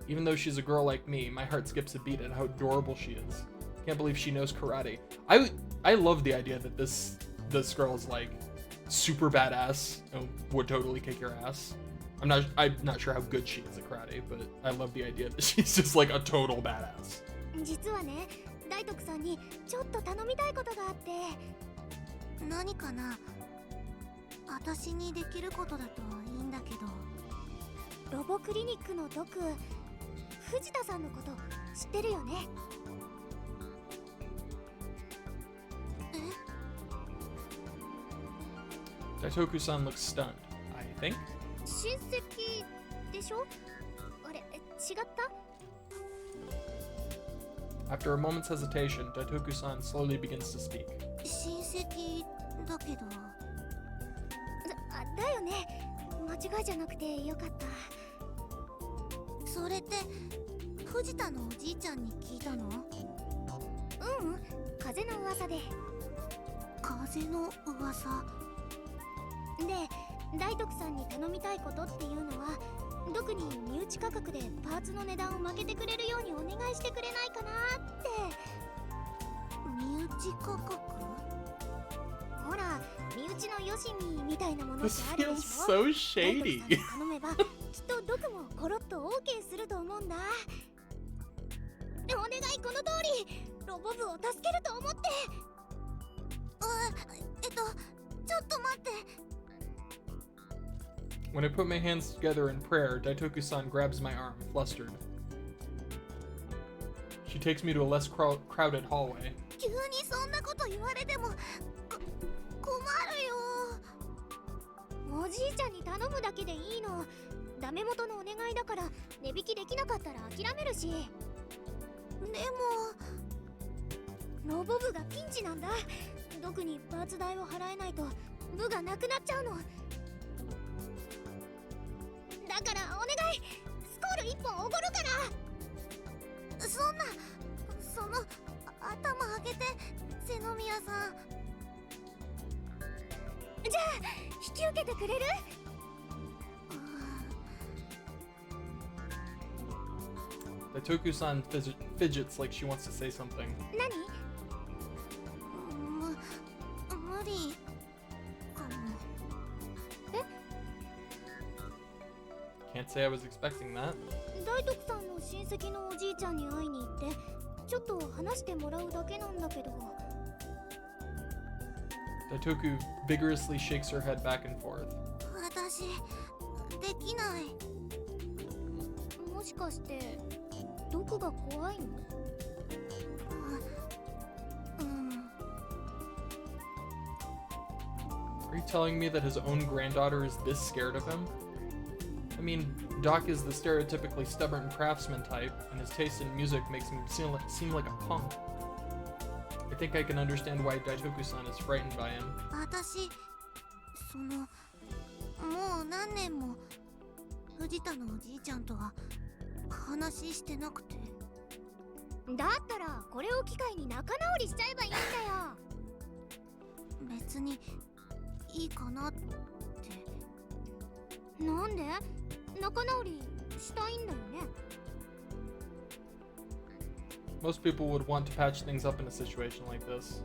Even though she's a girl like me, my heart skips a beat at how adorable she is. Can't believe she knows karate. I love the idea that this girl is like super badass and would totally kick your ass. I'm not sure how good she is at karate, but I love the idea that she's just like a total badass. 実はね、大徳さんにちょっと頼みたいことがあって。何かな？私にできることだといいんだけど。ロボクリニックのドク、藤田さんのこと知ってるよね？え？Daitoku-san looks stunned, I think. 親戚でしょ？あれ、違った？ After a moment's hesitation, Daitoku-san slowly begins to speak. 親戚だけど。だよね。間違いじゃなくてよかった。それって藤田のおじいちゃんに聞いたの？風の噂で。風の噂。で、大徳さんに頼みたいことっていうのは、特に身内価格でパーツの値段を負けてくれるようにお願いしてくれないかなって。身内価格？ほら、身内のよしみみたいなものって This あるで feels しょ。 so 大徳 shady. さんに頼めばきっとドクもコロッと OK すると思うんだ。お願い、この通りロボ部を助けると思って。ちょっと待って。 When I put my hands together in prayer, Daitoku-san grabs my arm, flustered. She takes me to a less crowded hallway. 急にそんなこと言われても困るよ。おじいちゃんに頼むだけでいいの。ダメ元のお願いだから値引きできなかったら諦めるし。でもロボ部がピンチなんだ。特にパーツ代を払えないと部がなくなっちゃうの。だからお願い、スコール1本おごるから。そんな、その頭上げて、瀬宮さん。じゃあ引き受けてくれるDaitoku-san fidgets like she wants to say something. 何？無理かも。Can't say I was expecting that. 大徳さんの親戚のおじいちゃんに会いに行ってちょっと話してもらうだけなんだけど。 Daitoku vigorously shakes her head back and forth. 私できない。もしかしてどこが怖いの？Are you telling me that his own granddaughter is this scared of him? I mean, Doc is the stereotypically stubborn craftsman type, and his taste in music makes him seem like a punk. I think I can understand why Daitoku-san is frightened by him. 私、もう何年も藤田のおじいちゃんとは話してなくて。だったらこれを機会に仲直りしちゃえばいいんだよ。別にいいかなって。なんで？仲直りしたいんだよね。 Most people would want to patch things up in a situation like this.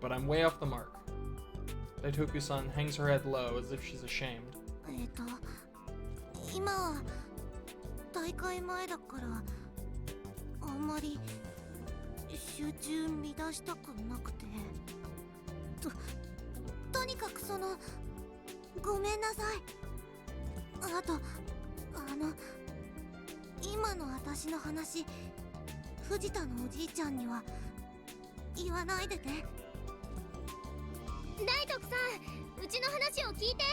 But I'm way off the mark. Daitoku-san hangs her head low as if she's ashamed. 今は大会前だからあんまり集中乱したくなくて。とにかくごめんなさい。あと今の私の話、藤田のおじいちゃんには言わないでね。大徳さん、うちの話を聞いて。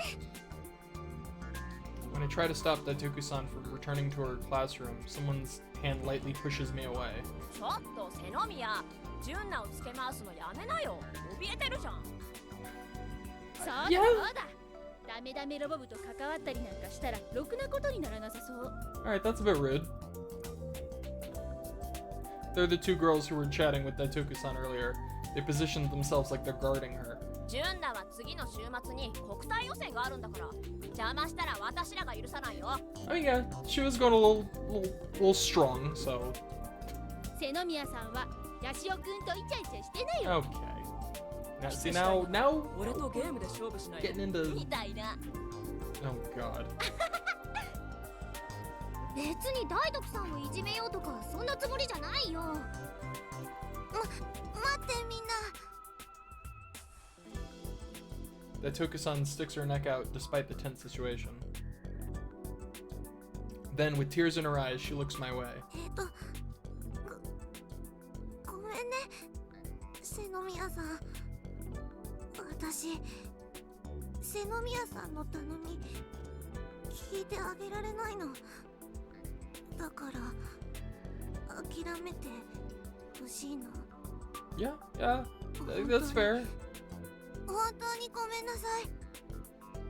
When I try to stop Daitoku-san from returning to her classroom, someone's hand lightly pushes me away. ちょっと瀬宮、純奈をつけ回すのやめなよ。怯えてるじゃん。そうだそうだ。ダメダメロボ部と関わったりなんかしたらろくなことにならなさそう。 Alright, that's a bit rude. They're the two girls who were chatting with Daitoku-san earlier. They positioned themselves like they're guarding her. 純奈は次の週末に国体予選があるんだから邪魔したら私らが許さないよ。 I mean, yeah, she was going a little strong, so. 瀬宮さんはヤシオくんとイチャイチャしてないよ。 Okay. Now, see, now 俺とゲームで勝負しない getting into. みたいな。 Oh god. 別に大徳さんをいじめようとかそんなつもりじゃないよ。待ってみんな。 Daitoku-san sticks her neck out despite the tense situation. Then, with tears in her eyes, she looks my way. ごめんね、瀬宮さん。私、瀬宮さんの頼み聞いてあげられないの。だから諦めてほしいの。 Yeah, that's fair. 本当にごめんなさい。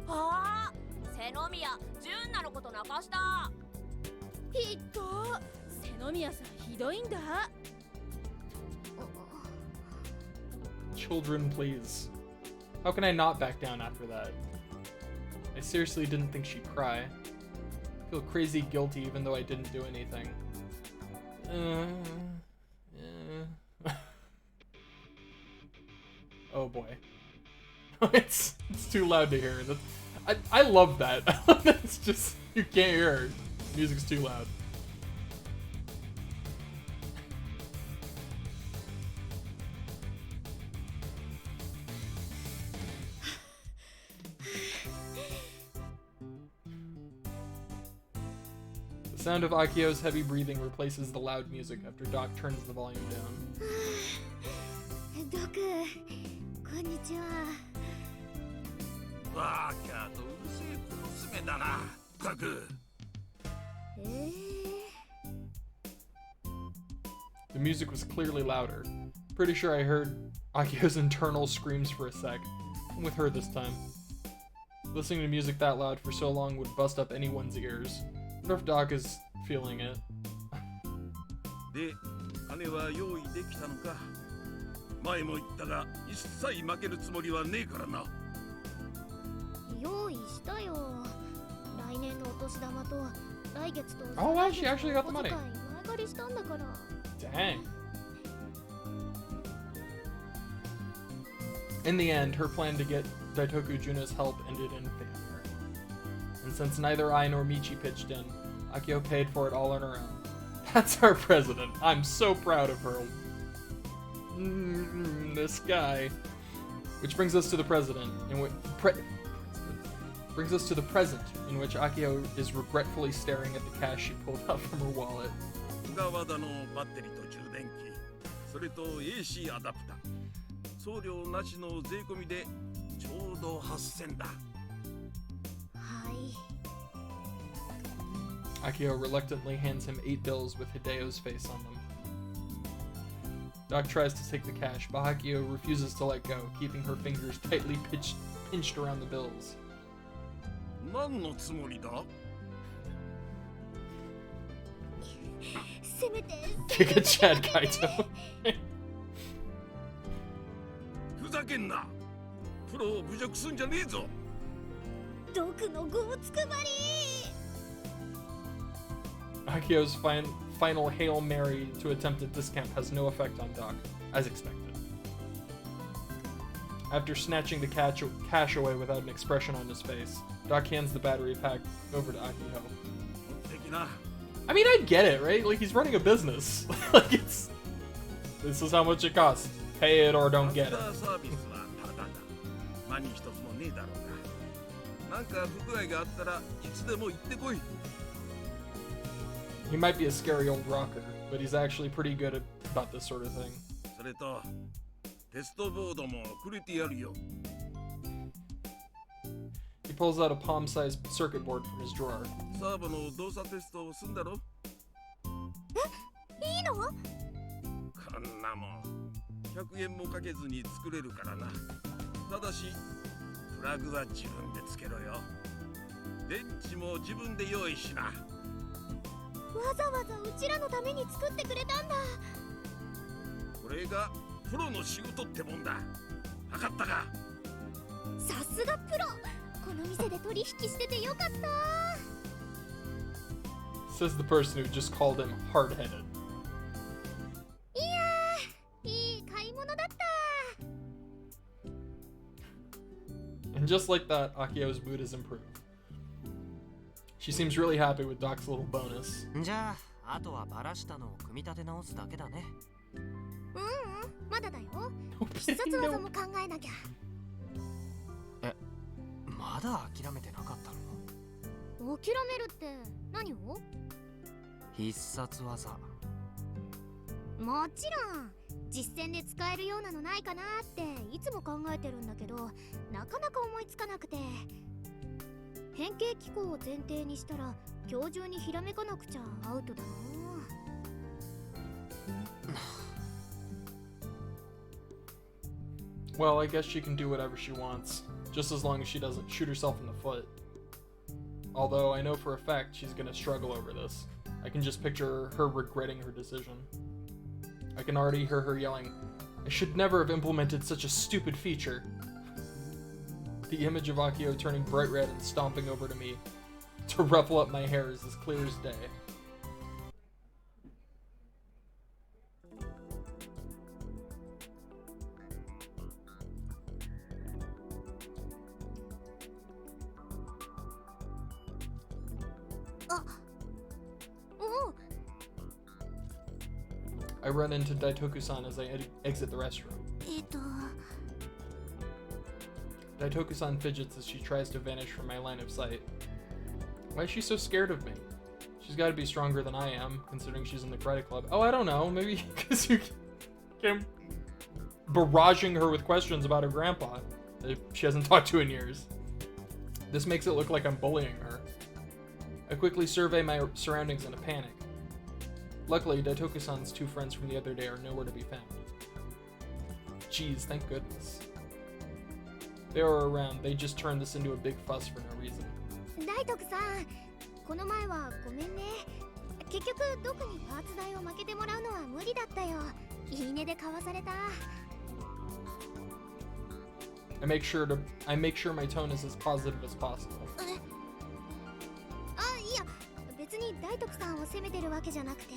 ああ、瀬宮、純奈のこと泣かした。ひっどー。瀬宮さんひどいんだ。 Children, please. How can I not back down after that? I seriously didn't think she'd cry. I feel crazy guilty even though I didn't do anything. Oh boy. It's too loud to hear. I love that. It's just, you can't hear it. Music's too loud. The sound of Akio's heavy breathing replaces the loud music after Doc turns the volume down. Doc, こんにちは。わーきゃとうるせえ小娘だな。ったく。The music was clearly louder. Pretty sure I heard Akio's internal screams for a sec. I'm with her this time. Listening to music that loud for so long would bust up anyone's ears. I wonder if Doc is feeling it. で、金は用意できたのか。前も言ったが、一切負けるつもりはねえからな。用意したよ。来年のお年玉と来月と。Oh wow, she actually got the money. 前借りしたんだから。Dang. In the end, her plan to get Daitoku Juna's help ended in failure. And since neither I nor Michi pitched in, Akio paid for it all on her own. That's our president. I'm so proud of her. This guy. Which brings us to the president, brings us to the present, in which Akio is regretfully staring at the cash she pulled out from her wallet. 小川田のバッテリーと充電器、それと AC アダプター、送料なしの税込みでちょうど8000だ。はい。Akio reluctantly hands him 8 bills with Hideo's face on them. Doc tries to take the cash, but Akio refuses to let go, keeping her fingers tightly pinched around the bills. 何のつもりだ? Kick a Chad Kaito. ふざけんな。プロを侮辱すんじゃねえぞ。ドクのごつくばり。Akio's final Hail Mary to attempt a discount has no effect on Doc, as expected. After snatching the cash away without an expression on his face, Doc hands the battery pack over to Akio. I mean, I get it, right? Like, he's running a business. Like, this is how much it costs. Pay it or don't get it. He might be a scary old rocker, but he's actually pretty good about this sort of thing. He pulls out a palm-sized circuit board from his drawer. いいの? こんなもん100円もかけずに作れるからな。ただしプラグは自分でつけろよ。電池も自分で用意しな。わざわざうちらのために作ってくれたんだ。これがプロの仕事ってもんだ。わかったか? さすがプロ。この店で取引しててよかった。Says the person who just called him hard-headed. いやー、いい買い物だった。And just like that, Akio's mood has improved. She seems really happy with Doc's little bonus. じゃあ、あとはバラしたのを組み立て直すだけだね。まだだよ。必殺技も考えなきゃ。まだ諦めてなかったの？諦めるって何を？必殺技。もちろん実戦で使えるようなのないかなっていつも考えてるんだけど、なかなか思いつかなくて。変形機構を前提にしたら今日中にひらめかなくちゃアウトだな。Well, I guess she can do whatever she wants, just as long as she doesn't shoot herself in the foot. Although I know for a fact she's gonna struggle over this. I can just picture her regretting her decision. I can already hear her yelling, "I should never have implemented such a stupid feature." The image of Akio turning bright red and stomping over to me to ruffle up my hair is as clear as day. I run into Daitoku-san as I exit the restroom. Daitoku-san fidgets as she tries to vanish from my line of sight. Why is she so scared of me? She's got to be stronger than I am, considering she's in the karate club. Oh, I don't know. Maybe because you keep barraging her with questions about her grandpa that she hasn't talked to in years. This makes it look like I'm bullying her. I quickly survey my surroundings in a panic. Luckily, Daitoku-san's two friends from the other day are nowhere to be found. Jeez, thank goodness. They were around, they just turned this into a big fuss for no reason. 大徳さん、この前はごめんね。結局ドクにパーツ代を負けてもらうのは無理だったよ。いいねで買わされた。I make sure my tone is as positive as possible. いや、別に大徳さんを責めてるわけじゃなくて、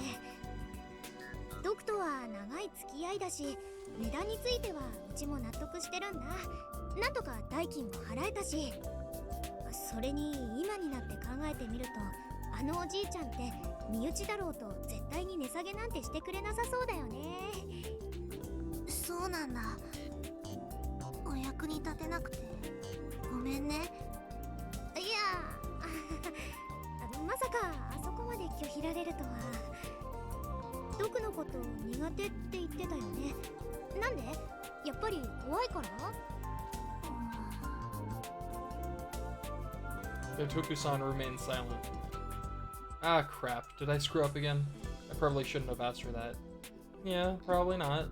ドクとは長い付き合いだし、値段についてはうちも納得してるんだ。なんとか代金も払えたし、それに今になって考えてみると、あのおじいちゃんって身内だろうと絶対に値下げなんてしてくれなさそうだよね。そうなんだ。お役に立てなくてごめんね。いやまさかあそこまで拒否られるとは。ドクのこと苦手って言ってたよね。なんで？やっぱり怖いから？ Daitoku-san remains silent. Ah, crap. Did I screw up again? I probably shouldn't have asked her that. Yeah, probably not.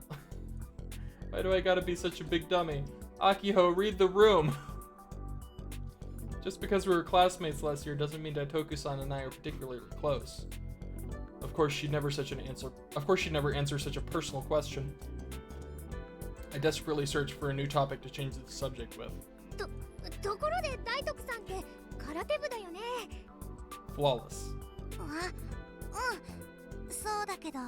Why do I gotta be such a big dummy? Akiho, read the room! Just because we were classmates last year doesn't mean Daitoku-san and I are particularly close. Of course, she'd never answer such a personal question. I desperately searched for a new topic to change the subject with. ところで大徳さんって空手部だよね。 Flawless. そうだけど。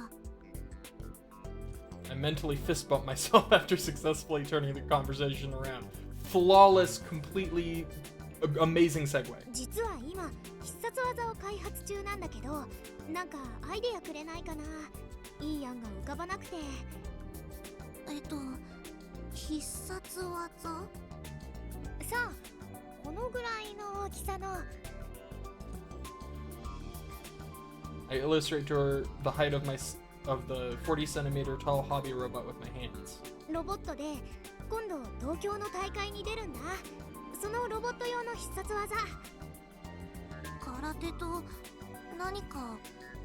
I mentally fist bumped myself after successfully turning the conversation around. Flawless, completely amazing segue. 実は今必殺技を開発中なんだけど、なんかアイデアくれないかな。いい案が浮かばなくて。必殺技？さあ、このぐらいの大きさの。I illustrate to her the height of the 40-centimeter tall hobby robot with my hands. ロボットで今度東京の大会に出るんだ。そのロボット用の必殺技。空手と何か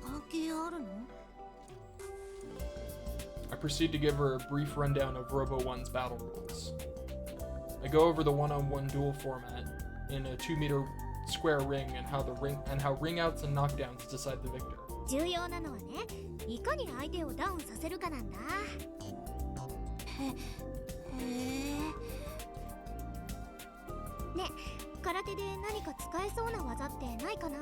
関係あるの？ I proceed to give her a brief rundown of Robo 1's battle rules. I go over the one-on-one duel format in a 2-meter square ring and how ring outs and knockdowns decide the victor. 重要なのはね、いかに相手をダウンさせるかなんだ。ね、空手で何か使えそうな技ってないかな。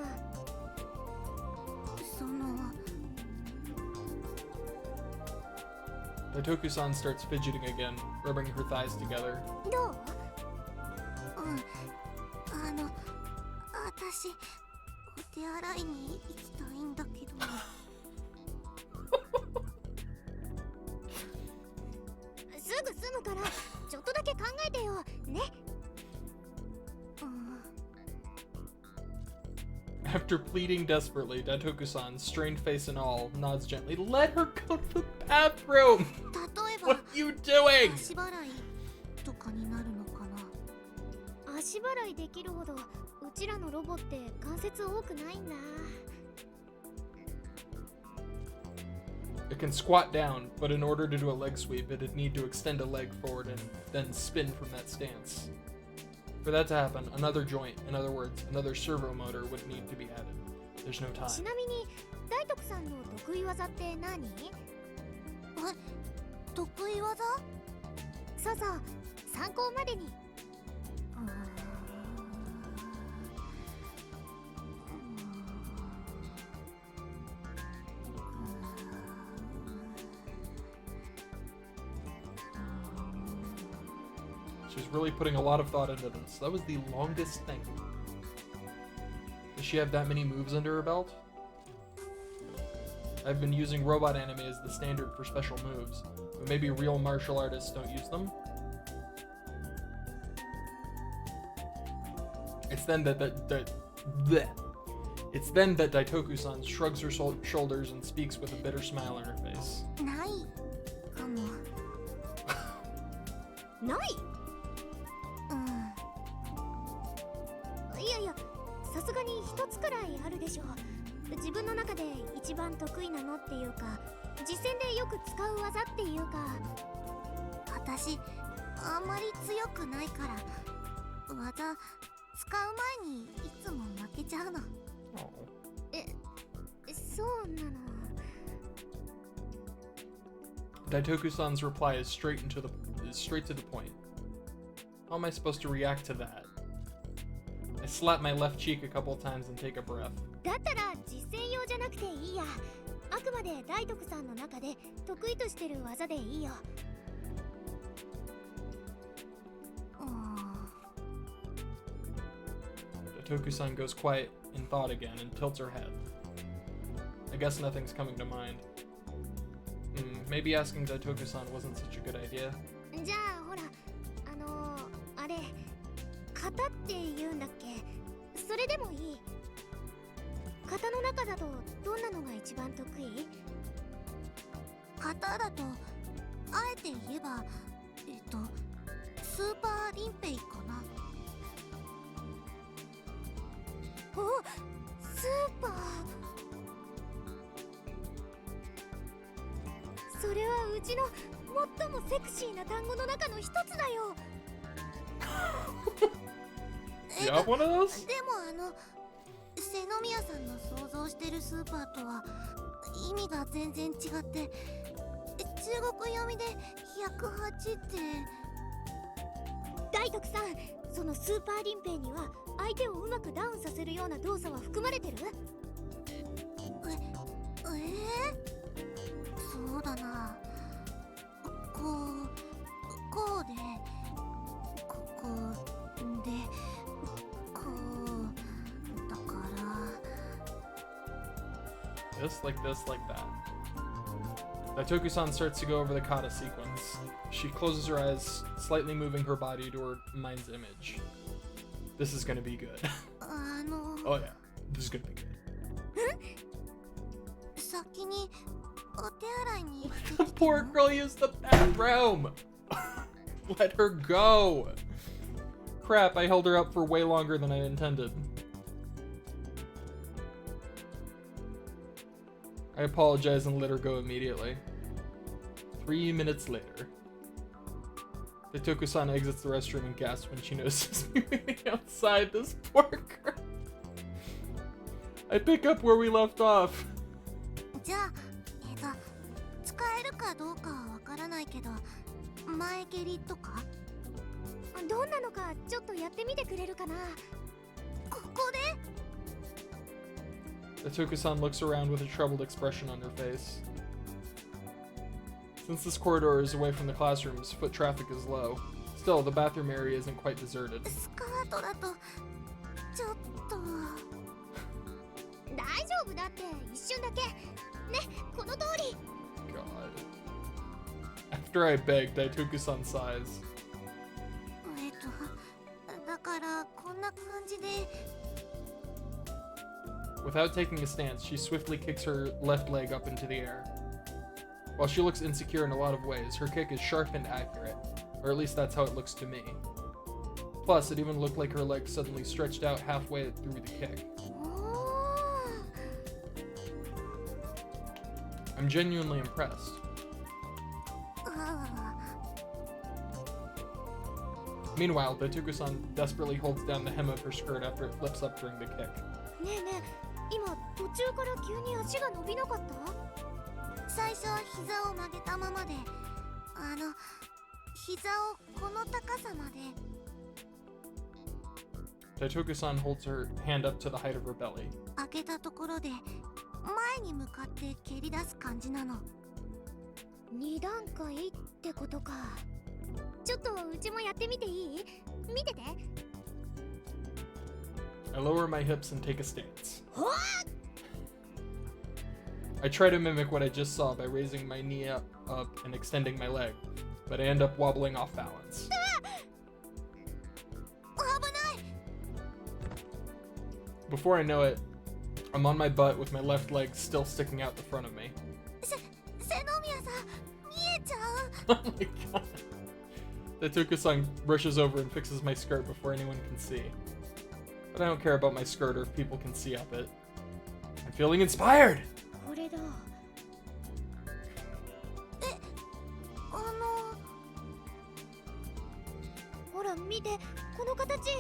Daitoku-san starts fidgeting again, rubbing her thighs together. どう？私お手洗いに行きたいんだけど。すぐ済むからちょっとだけ考えてよね。After pleading desperately, Daitoku-san, strained face and all, nods gently. Let her go to the bathroom! What are you doing? 足払いとかになるのかな。足払いできるほどうちらのロボって関節多くないんだ。 It can squat down, but in order to do a leg sweep, it'd need to extend a leg forward and then spin from that stance. For that to happen, another joint, in other words, another servo motor would need to be added. There's no time. ちなみに大徳さんの得意技って何？得意技？そうそう、参考までに。She's really putting a lot of thought into this. That was the longest thing. Does she have that many moves under her belt? I've been using robot anime as the standard for special moves, but maybe real martial artists don't use them? It's then that Daitoku-san shrugs her shoulders and speaks with a bitter smile on her face. ないかも。ない。いやいや、さすがに一つくらいあるでしょ。自分の中で一番得意なのっていうか、実戦でよく使う技っていうか。私あんまり強くないから、技使う前にいつも負けちゃうの。そうなの。Daitoku-san's reply is straight to the point. How am I supposed to react to that? I slap my left cheek a couple times and take a breath. だったら実戦用じゃなくていいや。あくまで大徳さんの中で得意としてる技でいいよ。Daitoku-san goes quiet in thought again and tilts her head. I guess nothing's coming to mind. Maybe asking Daitoku-san wasn't such a good idea. じゃあほら、あれ、型って言うんだっけ？それでもいい。型の中だとどんなのが一番得意？型だとあえて言えば、スーパーリンペイかな。お、スーパー。それはうちの最もセクシーな単語の中の一つだよ。You have one of those? でも瀬宮さんの想像してるスーパーとは意味が全然違って、中国読みで108って大徳さん、そのスーパーリンペイには相手をうまくダウンさせるような動作は含まれてる？そうだな。こうでこでこうだから。 This, like that. Daitoku-san starts to go over the kata sequence. She closes her eyes, slightly moving her body to her mind's image. This is gonna be good. Oh yeah, this is gonna be good. 先にお手洗いに。 Poor girl used the bathroom! Let her go! Crap, I held her up for way longer than I intended. I apologize and let her go immediately. 3 minutes later. Daitoku-san exits the restroom and gasps when she notices me waiting outside. This poor girl. I pick up where we left off. じゃあ、使えるかどうかはわからないけど、前蹴りとかどんなのかちょっとやってみてくれるかな。ここで Daitoku-san looks around with a troubled expression on her face. Since this corridor is away from the classrooms, foot traffic is low. Still, the bathroom area isn't quite deserted. スカートだとちょっと大丈夫だって、一瞬だけね、この通り。 God. After I beg, Daitoku-san sighs. だからこんな感じで。 Without taking a stance, she swiftly kicks her left leg up into the air. While she looks insecure in a lot of ways, her kick is sharp and accurate, or at least that's how it looks to me. Plus, it even looked like her leg suddenly stretched out halfway through the kick. I'm genuinely impressed. Meanwhile, Daitoku-san desperately holds down the hem of her skirt after it flips up during the kick. ねえねえ、今途中から急に足が伸びなかった？最初は膝を曲げたままで、膝をこの高さまで。Daitoku-san holds her hand up to the height of her belly. 開けたところで前に向かって蹴り出す感じなの。2段階ってことか。ちょっとうちもやってみていい？見てて。 I lower my hips and take a stance. What? I try to mimic what I just saw by raising my knee up and extending my leg, but I end up wobbling off balance. Before I know it, I'm on my butt with my left leg still sticking out the front of me. Oh my god. Daitoku-san rushes over and fixes my skirt before anyone can see. But I don't care about my skirt or if people can see up it. I'm feeling inspired! これだ。ほら見て、この形。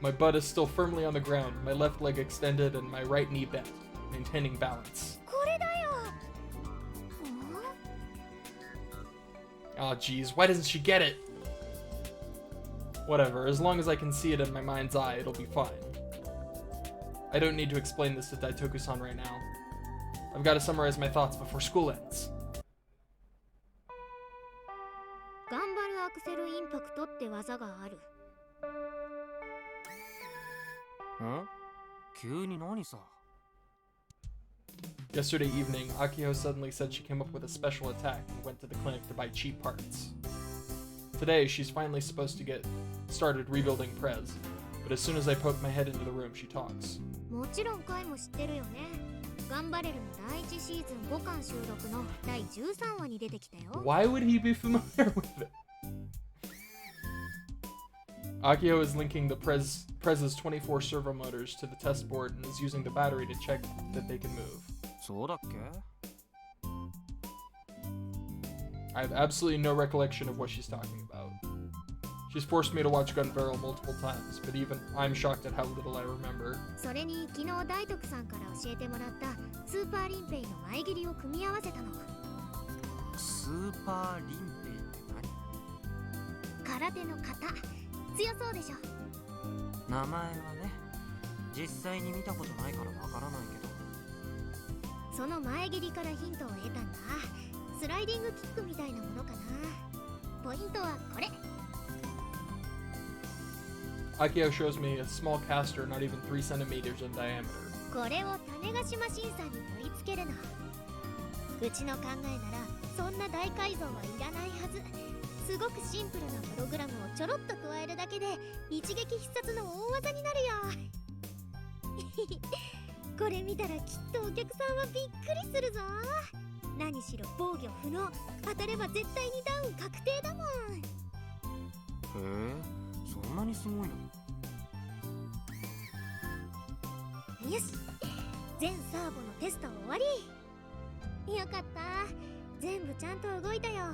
My butt is still firmly on the ground, my left leg extended and my right knee bent, maintaining balance. これだよ。Aw, geez, why doesn't she get it? Whatever, as long as I can see it in my mind's eye, it'll be fine. I don't need to explain this to Daitoku-san right now. I've got to summarize my thoughts before school ends. 頑張るアクセルインパクトって技がある。ん？急に何さ？ Yesterday evening, Akio suddenly said she came up with a special attack and went to the clinic to buy cheap parts. Today, she's finally supposed to get started rebuilding Prez, but as soon as I poke my head into the room, she talks. もちろん回も知ってるよね。頑張れるの第1シーズン5巻収録の第13話に出てきたよ。 Why would he be familiar with it? Akio is linking the Prez's 24 servo motors to the test board and is using the battery to check that they can move. そうだっけ？ I have absolutely no recollection of what she's talking about. She's forced me to watch Gun Barrel multiple times, but even I'm shocked at how little I remember. それに昨日大徳さんから教えてもらったスーパーリンペイの前切りを組み合わせたの。スーパーリンペイって何？空手の型、強そうでしょ。名前はね、実際に見たことないからわからないけど。その前切りからヒントを得たんだ。スライディングキックみたいなものかな。ポイントはこれ。 Akio shows me a small caster not even 3 centimeters in diameter. これを種子島審査に取り付けるの。うちの考えならそんな大改造はいらないはず。すごくシンプルなプログラムをちょろっと加えるだけで一撃必殺の大技になるよ。これ見たらきっとお客さんはびっくりするぞ。何しろ防御不能、当たれば絶対にダウン確定だもん。へえ、そんなにすごいの？よし、全サーボのテスト終わり。よかった、全部ちゃんと動いたよ。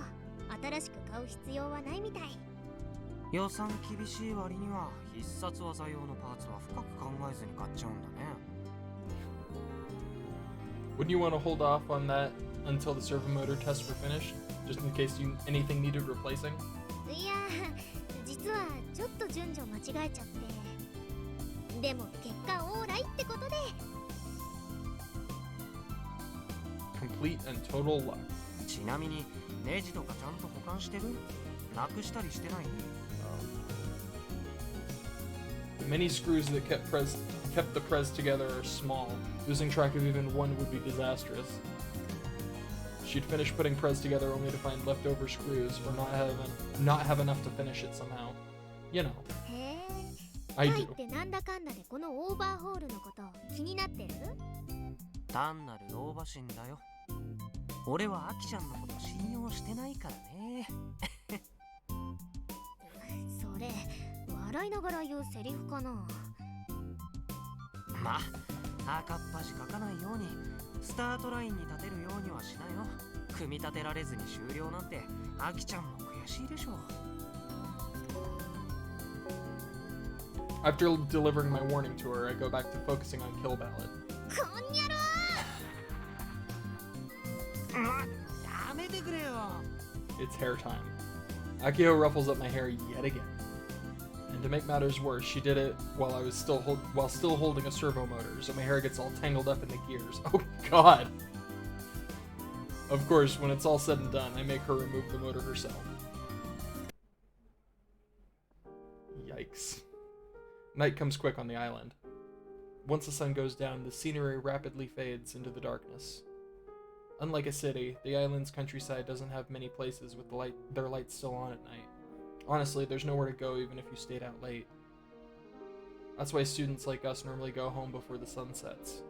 新しく買う必要はないみたい。予算厳しい割には必殺技用のパーツは深く考えずに買っちゃうんだね。Wouldn't you want to hold off on that until the servo motor tests were finished, just in case anything needed replacing? いや、実はちょっと順序間違えちゃって。でも結果オーライってことで。 Complete and total luck. ちなみにネジとかちゃんと保管してる？なくしたりしてない？ The many screws that kept the Prez together are small. Losing track of even one would be disastrous. She'd finish putting Prez together only to find leftover screws or not have enough to finish it somehow. You know. へえ。 I タイ do. ってなんだかんだでこのオーバーホールのこと気になってる？単なる老婆心だよ。俺はアキちゃんのこと信用してないからね。それ笑いながら言うセリフかな。まあ赤っ端書かないようにスタートラインに立てるようにはしなよ。組み立てられずに終了なんてアキちゃんも悔しいでしょ。 After delivering my warning to her, I go back to focusing on Kill Ballad. こんにゃろやめてくれよ。 It's hair time. Akio ruffles up my hair yet again. to make matters worse, she did it while still holding a servo motor, so my hair gets all tangled up in the gears. Oh god! Of course, when it's all said and done, I make her remove the motor herself. Yikes. Night comes quick on the island. Once the sun goes down, the scenery rapidly fades into the darkness. Unlike a city, the island's countryside doesn't have many places with their lights still on at night. Honestly, there's nowhere to go even if you stayed out late. That's why students like us normally go home before the sun sets.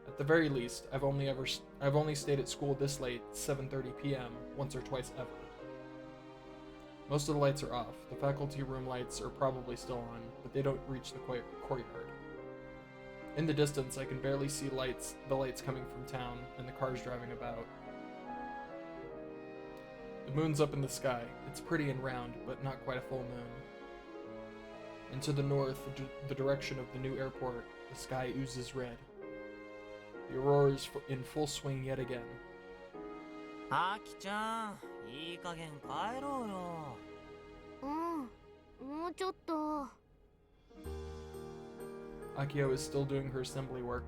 At the very least, I've only stayed at school this late, 7:30 p.m., once or twice ever. Most of the lights are off. The faculty room lights are probably still on, but they don't reach the courtyard. In the distance, I can barely see the lights coming from town and the cars driving about. The moon's up in the sky. It's pretty and round, but not quite a full moon. And to the north, the direction of the new airport, the sky oozes red. The aurora is in full swing yet again. アキちゃん、いい加減帰ろうよ。もうちょっと。Akio is still doing her assembly work.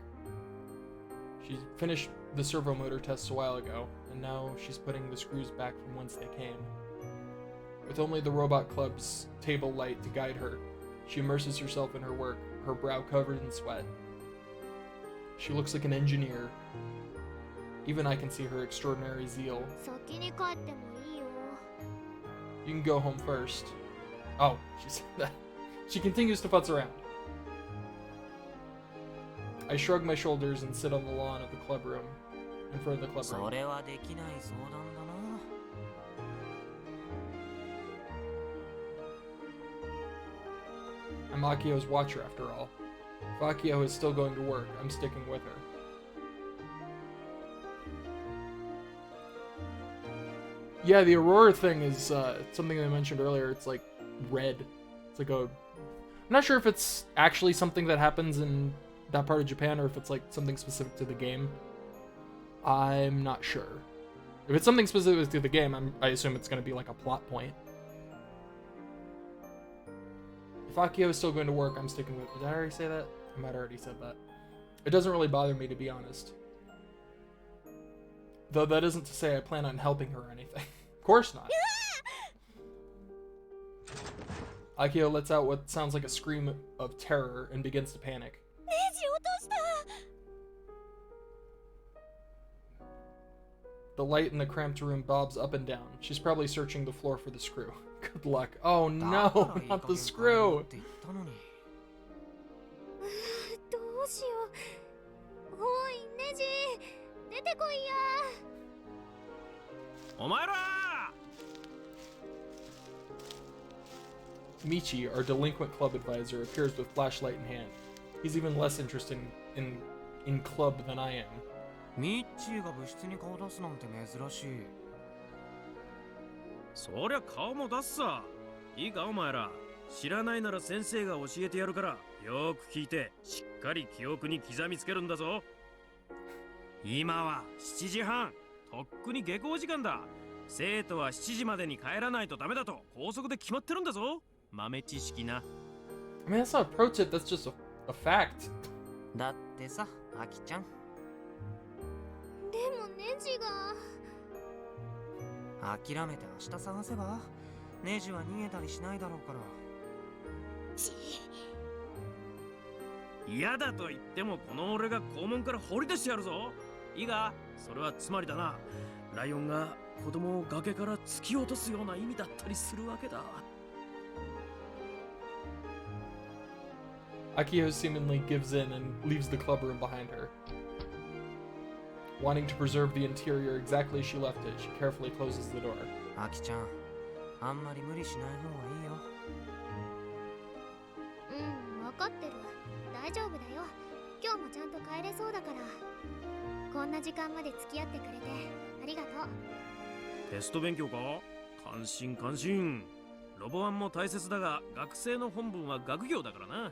She finished the servo motor tests a while ago, and now she's putting the screws back from whence they came. With only the robot club's table light to guide her, she immerses herself in her work, her brow covered in sweat. She looks like an engineer. Even I can see her extraordinary zeal. 先に帰ってもいいよ。 You can go home first. Oh, she said that. She continues to futz around. I shrug my shoulders and sit on the lawn of the club room, in front of the club そ room. れはできない相談だな。I'm Akio's watcher after all. If Akio is still going to work, I'm sticking with her. Yeah, the Aurora thing is something I mentioned earlier. It's like red. It's like a... I'm not sure if it's actually something that happens in that part of Japan or if it's like something specific to the game. I'm not sure. If it's something specific to the game, I assume it's going to be like a plot point. If Akio is still going to work, I'm sticking with... Did I already say that? I might have already said that. It doesn't really bother me, to be honest. Though that isn't to say I plan on helping her or anything. Of course not. Akio lets out what sounds like a scream of terror and begins to panic. ネジ落とした。 The light in the cramped room bobs up and down. She's probably searching the floor for the screw. Good luck. Oh no, not the screw. どうしよう。おい、ネジ、出てこいや。お前ら Michi, our delinquent club advisor, appears with flashlight in hand. He's even less interested in club than I am. ミッチーが部室に顔出すなんて珍しい。そりゃ顔も出すさ。いいかお前ら。知らないなら先生が教えてやるからよく聞いてしっかり記憶に刻みつけるんだぞ。今は7時半。とっくに下校時間だ。生徒は7時までに帰らないとダメだと校則で決まってるんだぞ。豆知識な。I mean, that's not a pro tip, that's just a fact. だってさ、アキちゃん。でもネジが。諦めて明日探せば。ネジは逃げたりしないだろうから。嫌だと言ってもこの俺が校門から放り出してやるぞ。いいが、それはつまりだな。ライオンが子供を崖から突き落とすような意味だったりするわけだ。Akio seemingly gives in and leaves the club room behind her. Wanting to preserve the interior exactly as she left it, she carefully closes the door. アキちゃん、あんまり無理しない方がいいよ。分かってる。大丈夫だよ。今日もちゃんと帰れそうだから。こんな時間まで付き合ってくれてありがとう。テスト勉強か？関心関心。ロボワンも大切だが、学生の本分は学業だからな。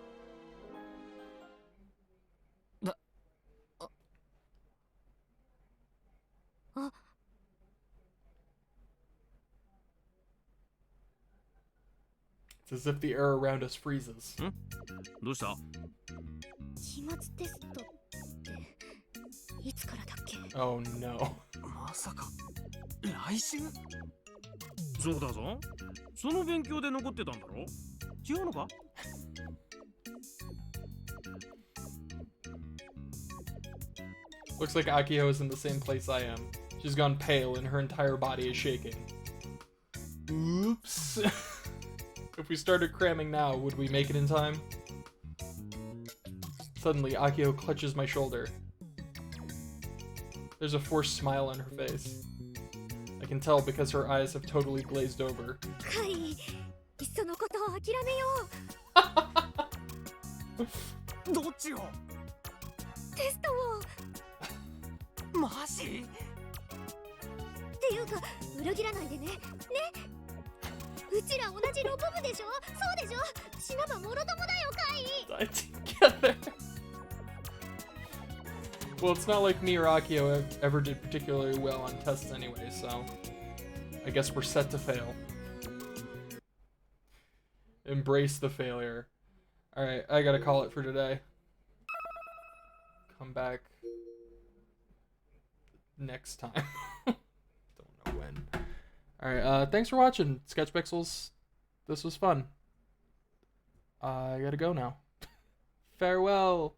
It's as if the air around us freezes. どうした？期末テストっていつからだっけ？ Oh no. まさか来週？そうだぞ。その勉強で残ってたんだろ？違うのか？ Looks like Akio is in the same place I am. She's gone pale and her entire body is shaking. Oops. If we started cramming now, would we make it in time? Suddenly, Akio clutches my shoulder. There's a forced smile on her face. I can tell because her eyes have totally glazed over. カイ、いっそのことを諦めよう。どっちを？テストを。マジ？っていうか、裏切らないでね。ね。うちら同じロボ部でしょ？そうでしょ？死なばもろともだよ、カイ。 Die together. Well, it's not like me or Akio ever did particularly well on tests anyway, so I guess we're set to fail. Embrace the failure. Alright, I gotta call it for today. Come back next time. Don't know when. Alright, thanks for watching, Sketchpixels. This was fun. I gotta go now. Farewell.